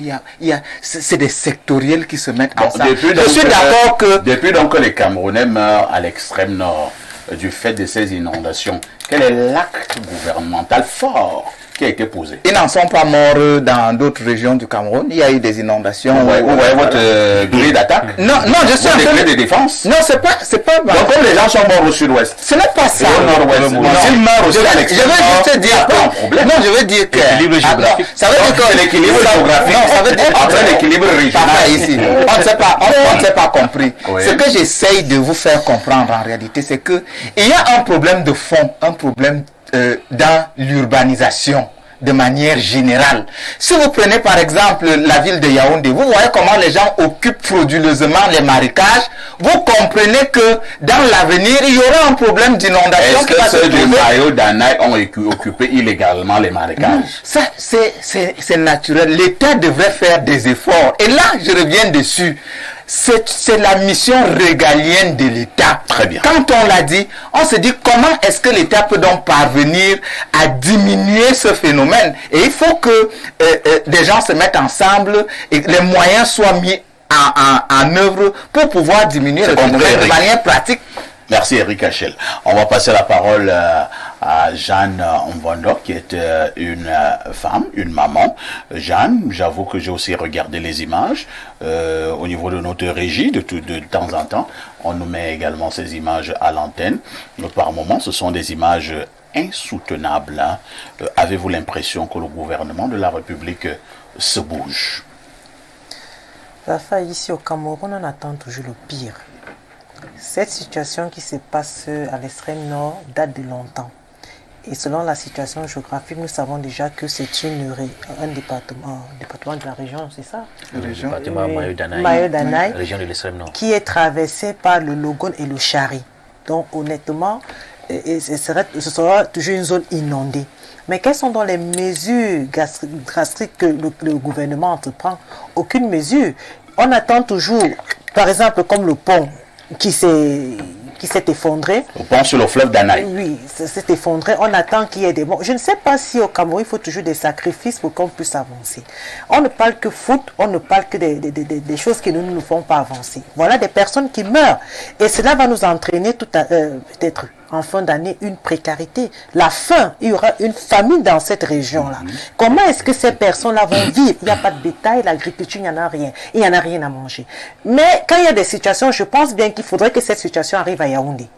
C'est des sectoriels qui se mettent ensemble. Je suis d'accord que... Depuis donc que les Camerounais meurent à l'extrême nord du fait de ces inondations, quel est l'acte gouvernemental fort qui a été posé? Ils n'en sont pas morts dans d'autres régions du Cameroun. Il y a eu des inondations. Vous voyez votre grille d'attaque? Non, je suis en train de défense. Non, c'est pas. Donc comme les gens sont morts au sud-ouest. Ce n'est pas ça. Au nord-ouest. S'ils meurent aussi à l'extrême nord, je vais juste dire que. Non, je veux dire que. L'équilibre géographique. Ça veut dire que l'équilibre géographique. Non, ça veut dire entre l'équilibre régional. Ici. On ne s'est pas compris. Ce que j'essaye de vous faire comprendre en réalité, c'est que il y a un problème de fond, un problème dans l'urbanisation de manière générale. Si vous prenez par exemple la ville de Yaoundé, vous voyez comment les gens occupent frauduleusement les marécages, vous comprenez que dans l'avenir, il y aura un problème d'inondation. Est-ce que ceux du Mayo d'Anaï ont occupé illégalement les marécages? Ça, c'est naturel. L'État devrait faire des efforts. Et là, je reviens dessus. c'est la mission régalienne de l'État. Très bien. Quand on l'a dit, on se dit comment est-ce que l'État peut donc parvenir à diminuer ce phénomène. Et il faut que des gens se mettent ensemble et que les moyens soient mis en œuvre pour pouvoir diminuer le phénomène de manière pratique. Merci Eric Hachel. On va passer la parole à Jeanne Mvondo, qui est une femme, une maman. Jeanne, j'avoue que j'ai aussi regardé les images au niveau de notre régie de temps en temps. On nous met également ces images à l'antenne. Par moments, ce sont des images insoutenables. Hein. Avez-vous l'impression que le gouvernement de la République se bouge? Ici au Cameroun, on attend toujours le pire. Cette situation qui se passe à l'extrême nord date de longtemps. Et selon la situation géographique, nous savons déjà que c'est un département de la région, c'est ça? Le département Mayo-Danaï, région de l'extrême nord. Qui est traversé par le Logone et le Chari. Donc honnêtement, ce sera toujours une zone inondée. Mais quelles sont donc les mesures drastiques que le gouvernement entreprend? Aucune mesure. On attend toujours, par exemple, comme le pont qui s'est effondré. Le pont sur le fleuve Danaï. Oui, s'est effondré. On attend qu'il y ait des morts. Je ne sais pas si au Cameroun, il faut toujours des sacrifices pour qu'on puisse avancer. On ne parle que foot, on ne parle que des choses qui ne nous font pas avancer. Voilà des personnes qui meurent. Et cela va nous entraîner peut-être en fin d'année une précarité. La faim, il y aura une famine dans cette région-là. Comment est-ce que ces personnes-là vont vivre? Il n'y a pas de bétail, l'agriculture, il n'y en a rien. Il n'y en a rien à manger. Mais quand il y a des situations, je pense bien qu'il faudrait que cette situation arrive à Yaoundé.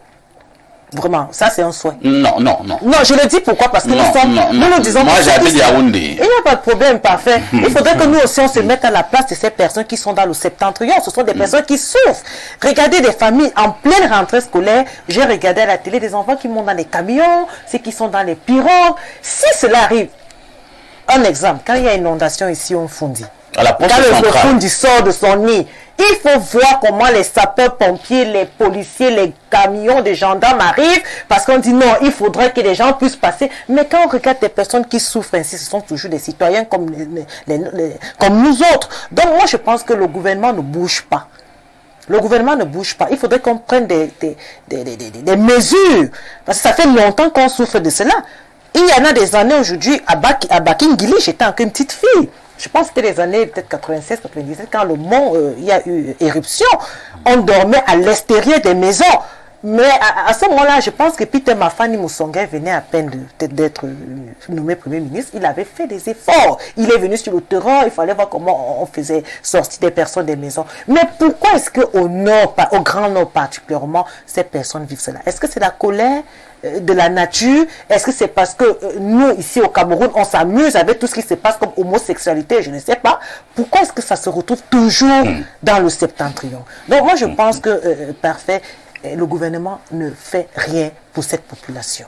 Vraiment, ça c'est un souhait. Non, je le dis pourquoi, parce que nous disons... Moi j'habite Yaoundé. Il n'y a pas de problème, parfait. Il faudrait que nous aussi on se mette à la place de ces personnes qui sont dans le septentrion. Ce sont des personnes qui souffrent. Regardez des familles en pleine rentrée scolaire. J'ai regardé à la télé des enfants qui montent dans les camions, ceux qui sont dans les pirogues. Si cela arrive, un exemple, quand il y a une inondation ici, on fondit. Quand le Fundi sort de son nid, il faut voir comment les sapeurs-pompiers, les policiers, les camions, les gendarmes arrivent, parce qu'on dit non, il faudrait que les gens puissent passer. Mais quand on regarde des personnes qui souffrent ainsi, ce sont toujours des citoyens comme nous autres. Donc moi, je pense que le gouvernement ne bouge pas. Le gouvernement ne bouge pas. Il faudrait qu'on prenne des mesures, parce que ça fait longtemps qu'on souffre de cela. Il y en a des années aujourd'hui, à Bakingili, j'étais encore une petite fille. Je pense que c'était les années peut-être 96, 97, quand le mont, il y a eu éruption. On dormait à l'extérieur des maisons. Mais à ce moment-là, je pense que Peter Mafani Moussonga venait à peine d'être nommé Premier ministre. Il avait fait des efforts. Il est venu sur le terrain. Il fallait voir comment on faisait sortir des personnes des maisons. Mais pourquoi est-ce qu'au nord, au Grand Nord particulièrement, ces personnes vivent cela? Est-ce que c'est la colère de la nature? Est-ce que c'est parce que nous, ici au Cameroun, on s'amuse avec tout ce qui se passe comme homosexualité? Je ne sais pas. Pourquoi est-ce que ça se retrouve toujours dans le septentrion? Donc moi, je pense que, parfait, le gouvernement ne fait rien pour cette population.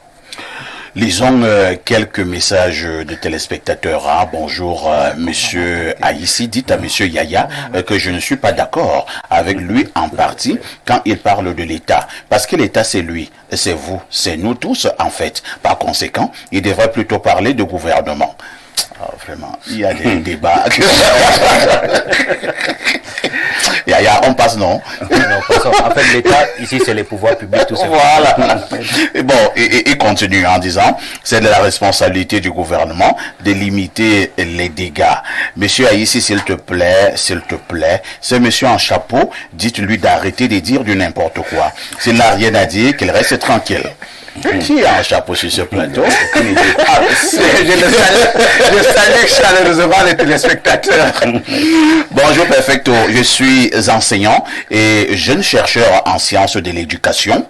Lisons quelques messages de téléspectateurs. Ah, bonjour, monsieur Aïssi. Dites à monsieur Yaya que je ne suis pas d'accord avec lui en partie quand il parle de l'État. Parce que l'État, c'est lui, c'est vous, c'est nous tous, en fait. Par conséquent, il devrait plutôt parler de gouvernement. Oh, vraiment, il y a des débats. Yaya, on passe, non? Non, passons. En fait, l'État, ici, c'est les pouvoirs publics, tout ça. Voilà. Et bon, il continue en disant, c'est de la responsabilité du gouvernement de limiter les dégâts. Monsieur Aïssi, s'il te plaît, ce monsieur en chapeau, dites-lui d'arrêter de dire du n'importe quoi. S'il n'a rien à dire, qu'il reste tranquille. Qui a un chapeau sur ce plateau? Je salue chaleureusement les téléspectateurs. Bonjour Perfecto, je suis enseignant et jeune chercheur en sciences de l'éducation.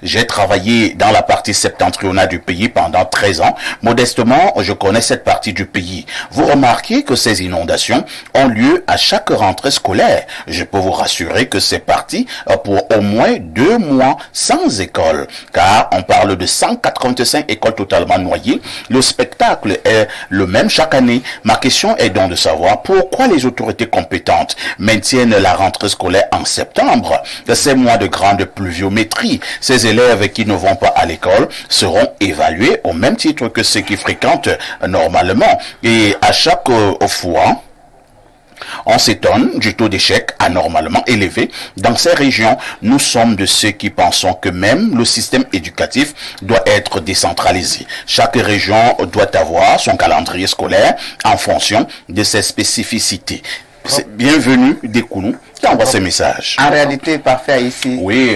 J'ai travaillé dans la partie septentrionale du pays pendant 13 ans. Modestement, je connais cette partie du pays. Vous remarquez que ces inondations ont lieu à chaque rentrée scolaire. Je peux vous rassurer que c'est parti pour au moins 2 mois sans école, car on parle de 185 écoles totalement noyées. Le spectacle est le même chaque année. Ma question est donc de savoir pourquoi les autorités compétentes maintiennent la rentrée scolaire en septembre. Ces mois de grande pluviométrie, ces élèves qui ne vont pas à l'école seront évalués au même titre que ceux qui fréquentent normalement. Et à chaque fois On s'étonne du taux d'échec anormalement élevé dans ces régions. Nous sommes de ceux qui pensons que même le système éducatif doit être décentralisé. Chaque région doit avoir son calendrier scolaire en fonction de ses spécificités. Bienvenue Dekounou qui envoie ces messages. En réalité, parfait ici. Oui,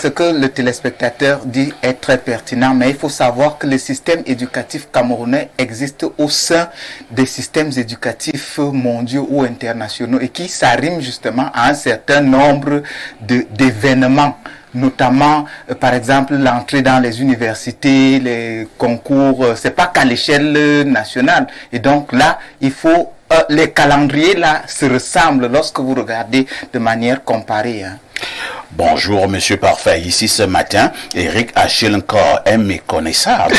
ce que le téléspectateur dit est très pertinent, mais il faut savoir que le système éducatif camerounais existe au sein des systèmes éducatifs mondiaux ou internationaux et qui s'arriment justement à un certain nombre d'événements. Notamment, par exemple, l'entrée dans les universités, les concours, c'est pas qu'à l'échelle nationale. Et donc là, il faut les calendriers là se ressemblent lorsque vous regardez de manière comparée. Hein. Bonjour Monsieur Parfait, ici ce matin, Eric Achilenkor est méconnaissable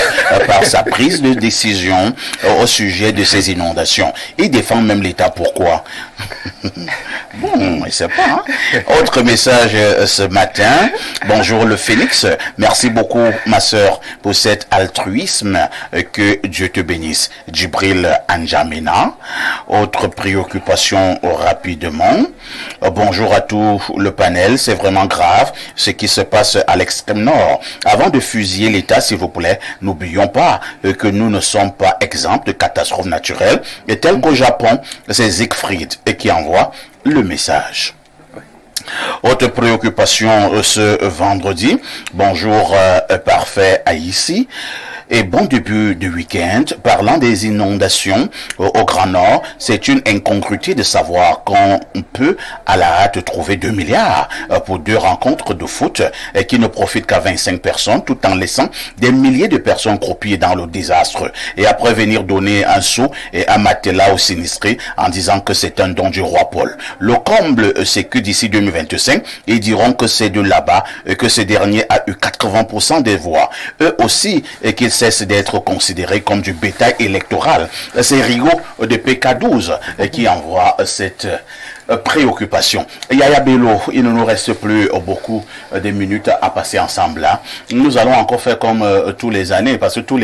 par sa prise de décision au sujet de ces inondations. Il défend même l'État, pourquoi? Il sait pas. Hein? Autre message ce matin, bonjour le Phénix, merci beaucoup ma sœur pour cet altruisme, que Dieu te bénisse. Djibril Anjamena, autre préoccupation rapidement, bonjour à tout le panel, c'est vraiment grave ce qui se passe à l'extrême nord. Avant de fusiller l'État, s'il vous plaît, n'oublions pas que nous ne sommes pas exempts de catastrophes naturelles, et tel qu'au Japon, c'est Siegfried qui envoie le message. Autre préoccupation ce vendredi, bonjour parfait à ici. Et bon début de week-end, parlant des inondations au Grand Nord, c'est une incongruité de savoir qu'on peut à la hâte trouver 2 milliards pour 2 rencontres de foot qui ne profitent qu'à 25 personnes tout en laissant des milliers de personnes croupir dans le désastre. Et après venir donner un sou et un matelas aux sinistrés en disant que c'est un don du roi Paul. Le comble, c'est que d'ici 2025, ils diront que c'est de là-bas que ce dernier a eu 80% des voix. Eux aussi, qu'ils cesse d'être considéré comme du bétail électoral. C'est Rigaud de PK12 qui envoie cette préoccupation. Yaya Bello, il ne nous reste plus beaucoup de minutes à passer ensemble là. Nous allons encore faire comme tous les années, parce que toutes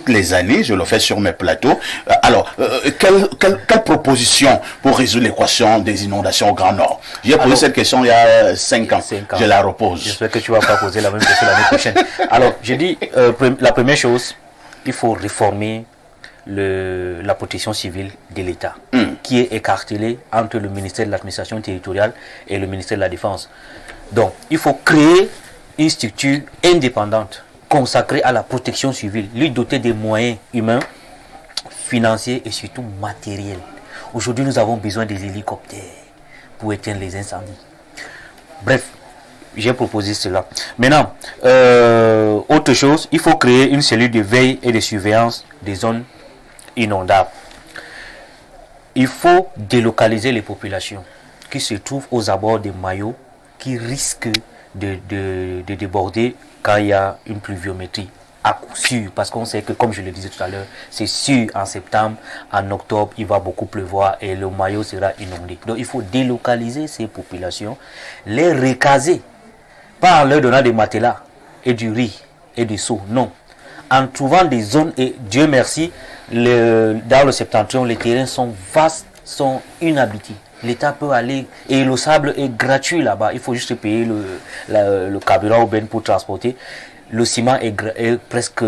les années, je le fais sur mes plateaux. Alors, quelle proposition pour résoudre l'équation des inondations au Grand Nord? J'ai posé cette question il y a 5 ans. Je la repose. J'espère que tu ne vas pas poser la même question l'année prochaine. Alors, j'ai dit, la première chose, il faut réformer la protection civile de l'État, qui est écartelée entre le ministère de l'administration territoriale et le ministère de la Défense. Donc, il faut créer une structure indépendante, consacrée à la protection civile, lui doter des moyens humains, financiers et surtout matériels. Aujourd'hui, nous avons besoin des hélicoptères pour éteindre les incendies. Bref, j'ai proposé cela. Maintenant, autre chose, il faut créer une cellule de veille et de surveillance des zones inondables. Il faut délocaliser les populations qui se trouvent aux abords des maillots qui risquent de déborder quand il y a une pluviométrie. À coup sûr, parce qu'on sait que, comme je le disais tout à l'heure, c'est sûr, en septembre, en octobre, il va beaucoup pleuvoir et le maillot sera inondé. Donc il faut délocaliser ces populations, les recaser, pas en leur donnant des matelas et du riz et des seaux, non. En trouvant des zones, et Dieu merci, dans le septentrion, les terrains sont vastes, sont inhabités. L'État peut aller, et le sable est gratuit là-bas, il faut juste payer le carburant au ben pour transporter. Le ciment est presque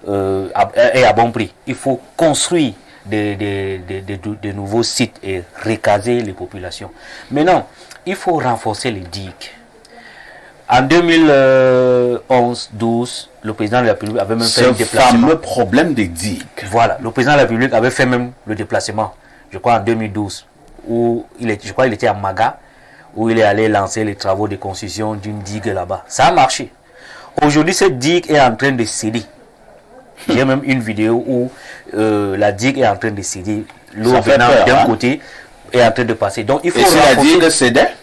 à bon prix. Il faut construire de nouveaux sites et recaser les populations. Maintenant, il faut renforcer les digues. En 2011-12, le président de la République avait même fait un déplacement. Ce fameux problème des digues. Voilà, le président de la République avait fait même le déplacement, je crois en 2012, où je crois qu'il était à Maga, où il est allé lancer les travaux de construction d'une digue là-bas. Ça a marché. Aujourd'hui, cette digue est en train de céder. J'ai même une vidéo où la digue est en train de céder. L'eau venant d'un côté est en train de passer. Donc, il faut si la digue cédait?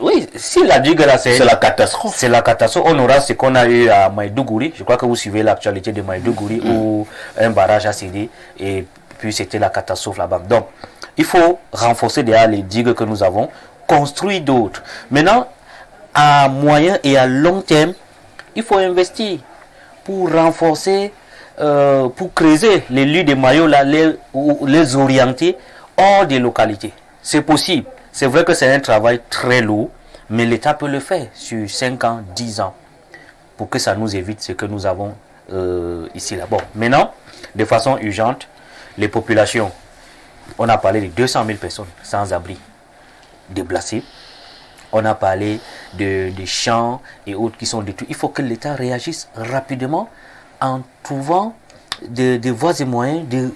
Oui, si la digue là, c'est la catastrophe. C'est la catastrophe. On aura ce qu'on a eu à Maïdougouri. Je crois que vous suivez l'actualité de Maïdougouri où un barrage a cédé et puis c'était la catastrophe là-bas. Donc, il faut renforcer déjà les digues que nous avons, construire d'autres. Maintenant, à moyen et à long terme, il faut investir pour renforcer, pour creuser les lits de maillots, là, les orienter hors des localités. C'est possible. C'est vrai que c'est un travail très lourd, mais l'État peut le faire sur 5 ans, 10 ans, pour que ça nous évite ce que nous avons ici, là. Bon, maintenant, de façon urgente, les populations, on a parlé de 200 000 personnes sans abri, déplacées. On a parlé des champs et autres qui sont détruits. Il faut que l'État réagisse rapidement en trouvant des voies et moyens de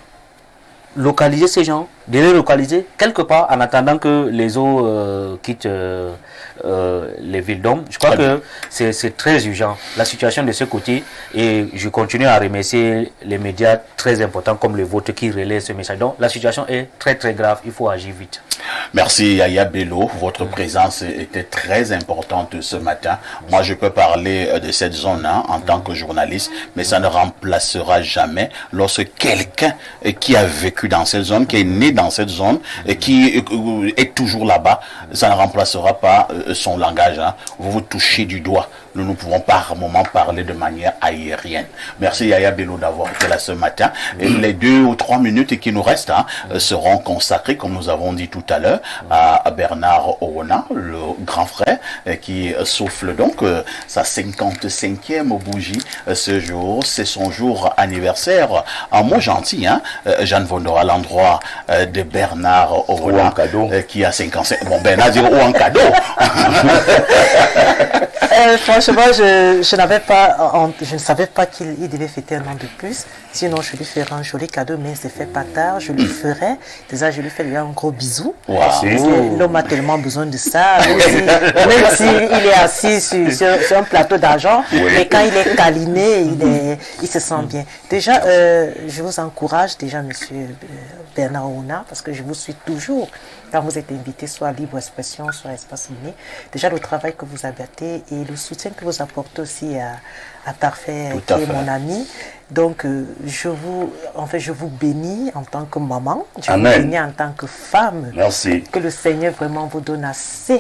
localiser ces gens, de les localiser quelque part en attendant que les eaux quittent les villes. Donc, je crois que c'est très urgent, la situation de ce côté, et je continue à remercier les médias très importants comme le vôtre qui relaient ce message. Donc, la situation est très très grave, il faut agir vite. Merci Yaya Bello, votre présence était très importante ce matin. Moi je peux parler de cette zone en tant que journaliste, mais ça ne remplacera jamais lorsque quelqu'un qui a vécu dans cette zone, qui est né dans cette zone et qui est toujours là-bas, ça ne remplacera pas son langage. Vous vous touchez du doigt. Nous ne pouvons pas par moment parler de manière aérienne. Merci Yaya Bello d'avoir été là ce matin. Et les 2 ou 3 minutes qui nous restent seront consacrées, comme nous avons dit tout à l'heure, à Bernard Owona, le grand frère, qui souffle donc sa 55e bougie ce jour. C'est son jour anniversaire. En mot gentil, Jeanne Vondora, à l'endroit de Bernard Owona, qui a 55. Bon, Bernard dit ou en cadeau. Franchement, je ne savais pas qu'il devait fêter un an de plus. Sinon, je lui ferai un joli cadeau, mais c'est fait pas tard. Je lui ferai. Déjà, je lui fais un gros bisou. Wow. L'homme a tellement besoin de ça. Même s'il est assis sur un plateau d'argent, mais quand il est câliné, il se sent bien. Déjà, je vous encourage, monsieur Bernard Owona, parce que je vous suis toujours quand vous êtes invité, soit à Libre Expression, soit à Espace Miné. Déjà, le travail que vous abattez et le soutien que vous apportez aussi à Parfait, qui est mon ami. Donc, je vous bénis en tant que maman, je vous bénis en tant que femme. Merci. Que le Seigneur vraiment vous donne assez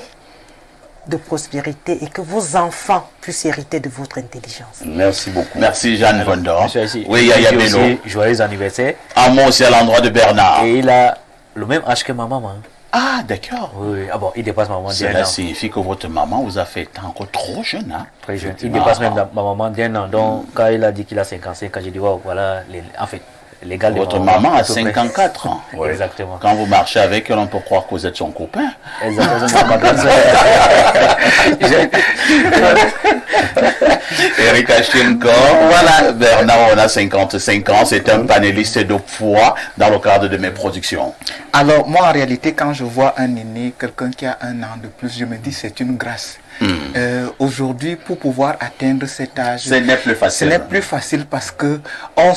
de prospérité et que vos enfants puissent hériter de votre intelligence. Merci beaucoup. Merci Jeanne Vondor. Oui, Yaya Bello. Joyeux anniversaire. À moi aussi à l'endroit de Bernard. Et il a le même âge que ma maman. Ah, d'accord. Oui, ah bon, il dépasse ma maman d'1 an. Cela signifie que votre maman vous a fait encore trop jeune, Très jeune. Il dépasse même ma maman d'1 an. Donc, quand il a dit qu'il a 55 ans, j'ai dit, wow, voilà, en fait, l'égal de votre maman a 54 ans. Oui, exactement. Quand vous marchez avec elle, on peut croire que vous êtes son copain. Exactement, ma grande Eric Ashtenko, voilà, Bernard, on a 55 ans, c'est un panéliste de poids dans le cadre de mes productions. Alors, moi, en réalité, quand je vois un aîné, quelqu'un qui a 1 an de plus, je me dis c'est une grâce. Aujourd'hui, pour pouvoir atteindre cet âge, ce n'est plus facile. Ce n'est plus facile parce que on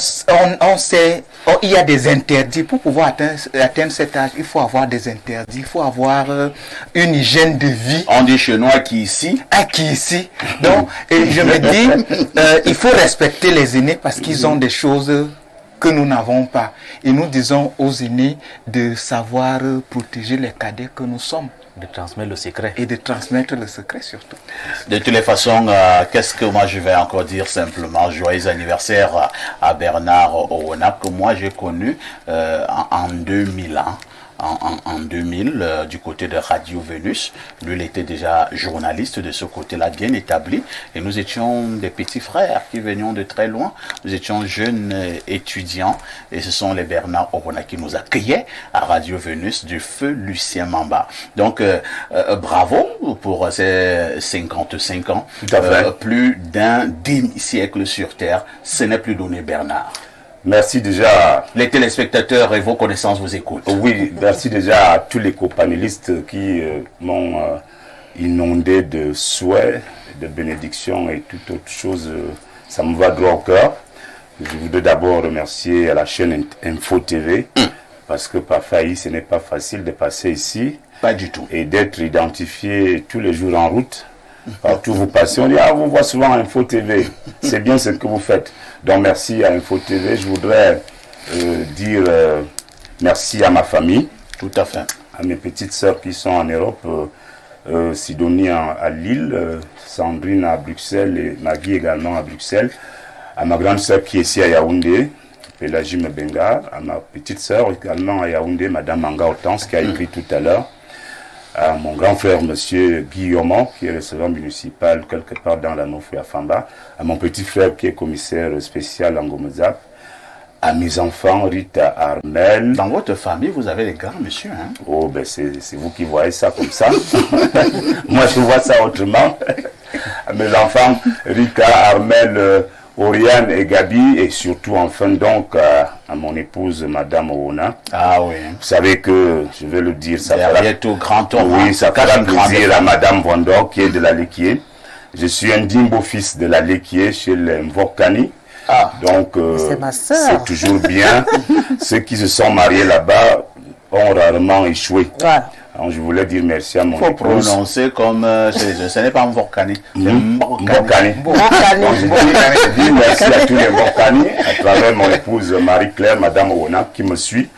sait, il y a des interdits. Pour pouvoir atteindre cet âge, il faut avoir des interdits, il faut avoir une hygiène de vie. On dit chez nous, acquis ici. Acquis ici. Donc, je me dis, il faut respecter les aînés parce qu'ils ont des choses que nous n'avons pas. Et nous disons aux aînés de savoir protéger les cadets que nous sommes. De transmettre le secret. Et de transmettre le secret surtout. De toutes les façons, qu'est-ce que moi je vais encore dire simplement? Joyeux anniversaire à Bernard Owona, que moi j'ai connu en 2000 ans. En 2000, du côté de Radio Vénus. Lui, il était déjà journaliste de ce côté-là, bien établi. Et nous étions des petits frères qui venions de très loin. Nous étions jeunes étudiants. Et ce sont les Bernard Owona qui nous accueillaient à Radio Vénus du feu Lucien Mamba. Donc, bravo pour ces 55 ans. Tout à fait. Plus d'un demi-siècle sur Terre. Ce n'est plus donné, Bernard. Merci déjà. Les téléspectateurs et vos connaissances vous écoutent. Oui, merci déjà à tous les copanélistes qui m'ont inondé de souhaits, de bénédictions et toute autre chose. Ça me va droit au cœur. Je voudrais d'abord remercier à la chaîne Info TV parce que parfois ce n'est pas facile de passer ici. Pas du tout. Et d'être identifié tous les jours en route. Partout vous passez, on dit vous voit souvent à Info TV. C'est bien ce que vous faites. Donc merci à Info TV. Je voudrais dire merci à ma famille. Tout à fait. À mes petites sœurs qui sont en Europe. Sidonie à Lille, Sandrine à Bruxelles et Maggie également à Bruxelles. À ma grande sœur qui est ici à Yaoundé, Pélagie Mbenga, à ma petite sœur également à Yaoundé, Madame Manga Hortense, qui a écrit tout à l'heure, à mon grand frère, Monsieur Guillaume, qui est receveur municipal quelque part dans la Nofou à Famba, à mon petit frère qui est commissaire spécial en Ngomozap, à mes enfants, Rita Armel. Dans votre famille, vous avez les grands monsieur, hein? Oh, ben c'est vous qui voyez ça comme ça. Moi, je vois ça autrement. À mes enfants, Rita Armel, Oriane et Gabi, et surtout, enfin, donc, à mon épouse, Madame Oona. Ah oui. Vous savez que, je vais le dire, ça fera... tout grand homme. Oui, ça fera plaisir à Madame Vondor, qui est de la Léquier. Je suis un dimbo fils de la Léquier chez les Mvokani. Ah, donc, c'est ma sœur. C'est toujours bien. Ceux qui se sont mariés là-bas ont rarement échoué. Voilà. Alors, je voulais dire merci à mon épouse. Il faut prononcer comme ce n'est pas Mvokani, c'est Mbokani. Je dis merci à tous les Mbokani, à travers mon épouse Marie-Claire, Madame Oona, qui me suit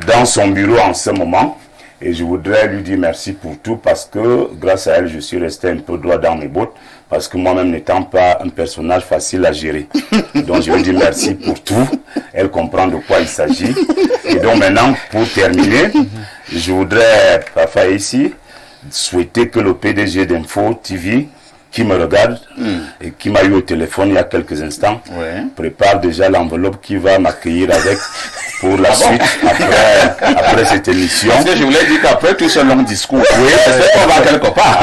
dans son bureau en ce moment. Et je voudrais lui dire merci pour tout parce que grâce à elle, je suis resté un peu droit dans mes bottes. Parce que moi-même n'étant pas un personnage facile à gérer. Donc je lui dis merci pour tout. Elle comprend de quoi il s'agit. Et donc maintenant, pour terminer, je voudrais, parfois ici, souhaiter que le PDG d'Info TV, qui me regarde et qui m'a eu au téléphone il y a quelques instants, prépare déjà l'enveloppe qui va m'accueillir avec pour la suite, après cette émission. Parce que je voulais dire qu'après tout ce long discours, on va quelque part.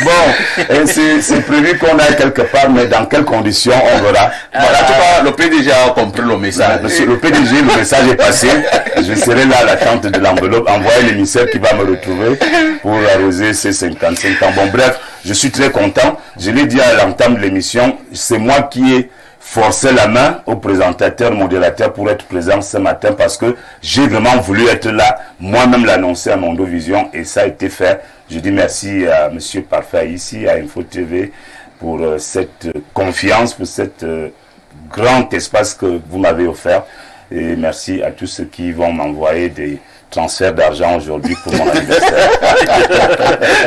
Bon, c'est prévu qu'on aille quelque part, mais dans quelles conditions, on verra. Voilà, en tout cas, le PDG a compris le message. Le PDG, le message est passé. Je serai là à l'attente de l'enveloppe. Envoyez l'émissaire qui va me retrouver pour arroser ces 55 ans. Bon, bref, je suis très content. Je l'ai dit à l'entame de l'émission, c'est moi qui ai forcé la main au présentateur, modérateur pour être présent ce matin parce que j'ai vraiment voulu être là, moi-même l'annoncer à Mondo Vision et ça a été fait. Je dis merci à Monsieur Parfait ici, à Info TV pour cette confiance, pour cet grand espace que vous m'avez offert et merci à tous ceux qui vont m'envoyer des transfert d'argent aujourd'hui pour mon anniversaire.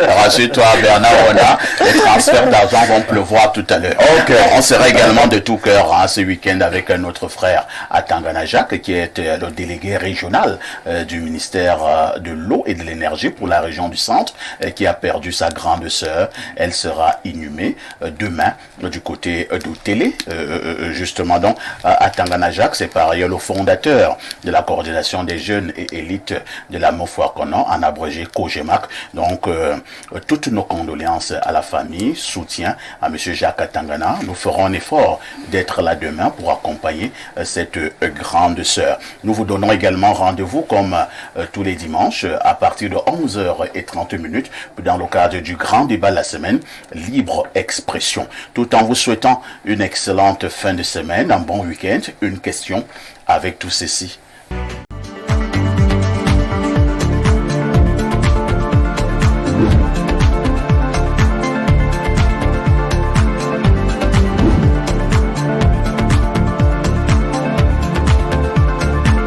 Rassure-toi, Bernard Oona, les transferts d'argent vont pleuvoir tout à l'heure. Okay. On sera également de tout cœur ce week-end avec notre frère à Tangana Jacques, qui est le délégué régional du ministère de l'eau et de l'énergie pour la région du centre, qui a perdu sa grande sœur. Elle sera inhumée demain du côté d'Otélé, justement donc à Tangana Jacques. C'est par ailleurs le fondateur de la coordination des jeunes et élites de la Mofoakono, en abrégé Kojemac. Donc, toutes nos condoléances à la famille, soutien à M. Jacques Atangana. Nous ferons un effort d'être là demain pour accompagner cette grande sœur. Nous vous donnons également rendez-vous, comme tous les dimanches, à partir de 11h30, dans le cadre du grand débat de la semaine, Libre Expression. Tout en vous souhaitant une excellente fin de semaine, un bon week-end, une question avec tout ceci.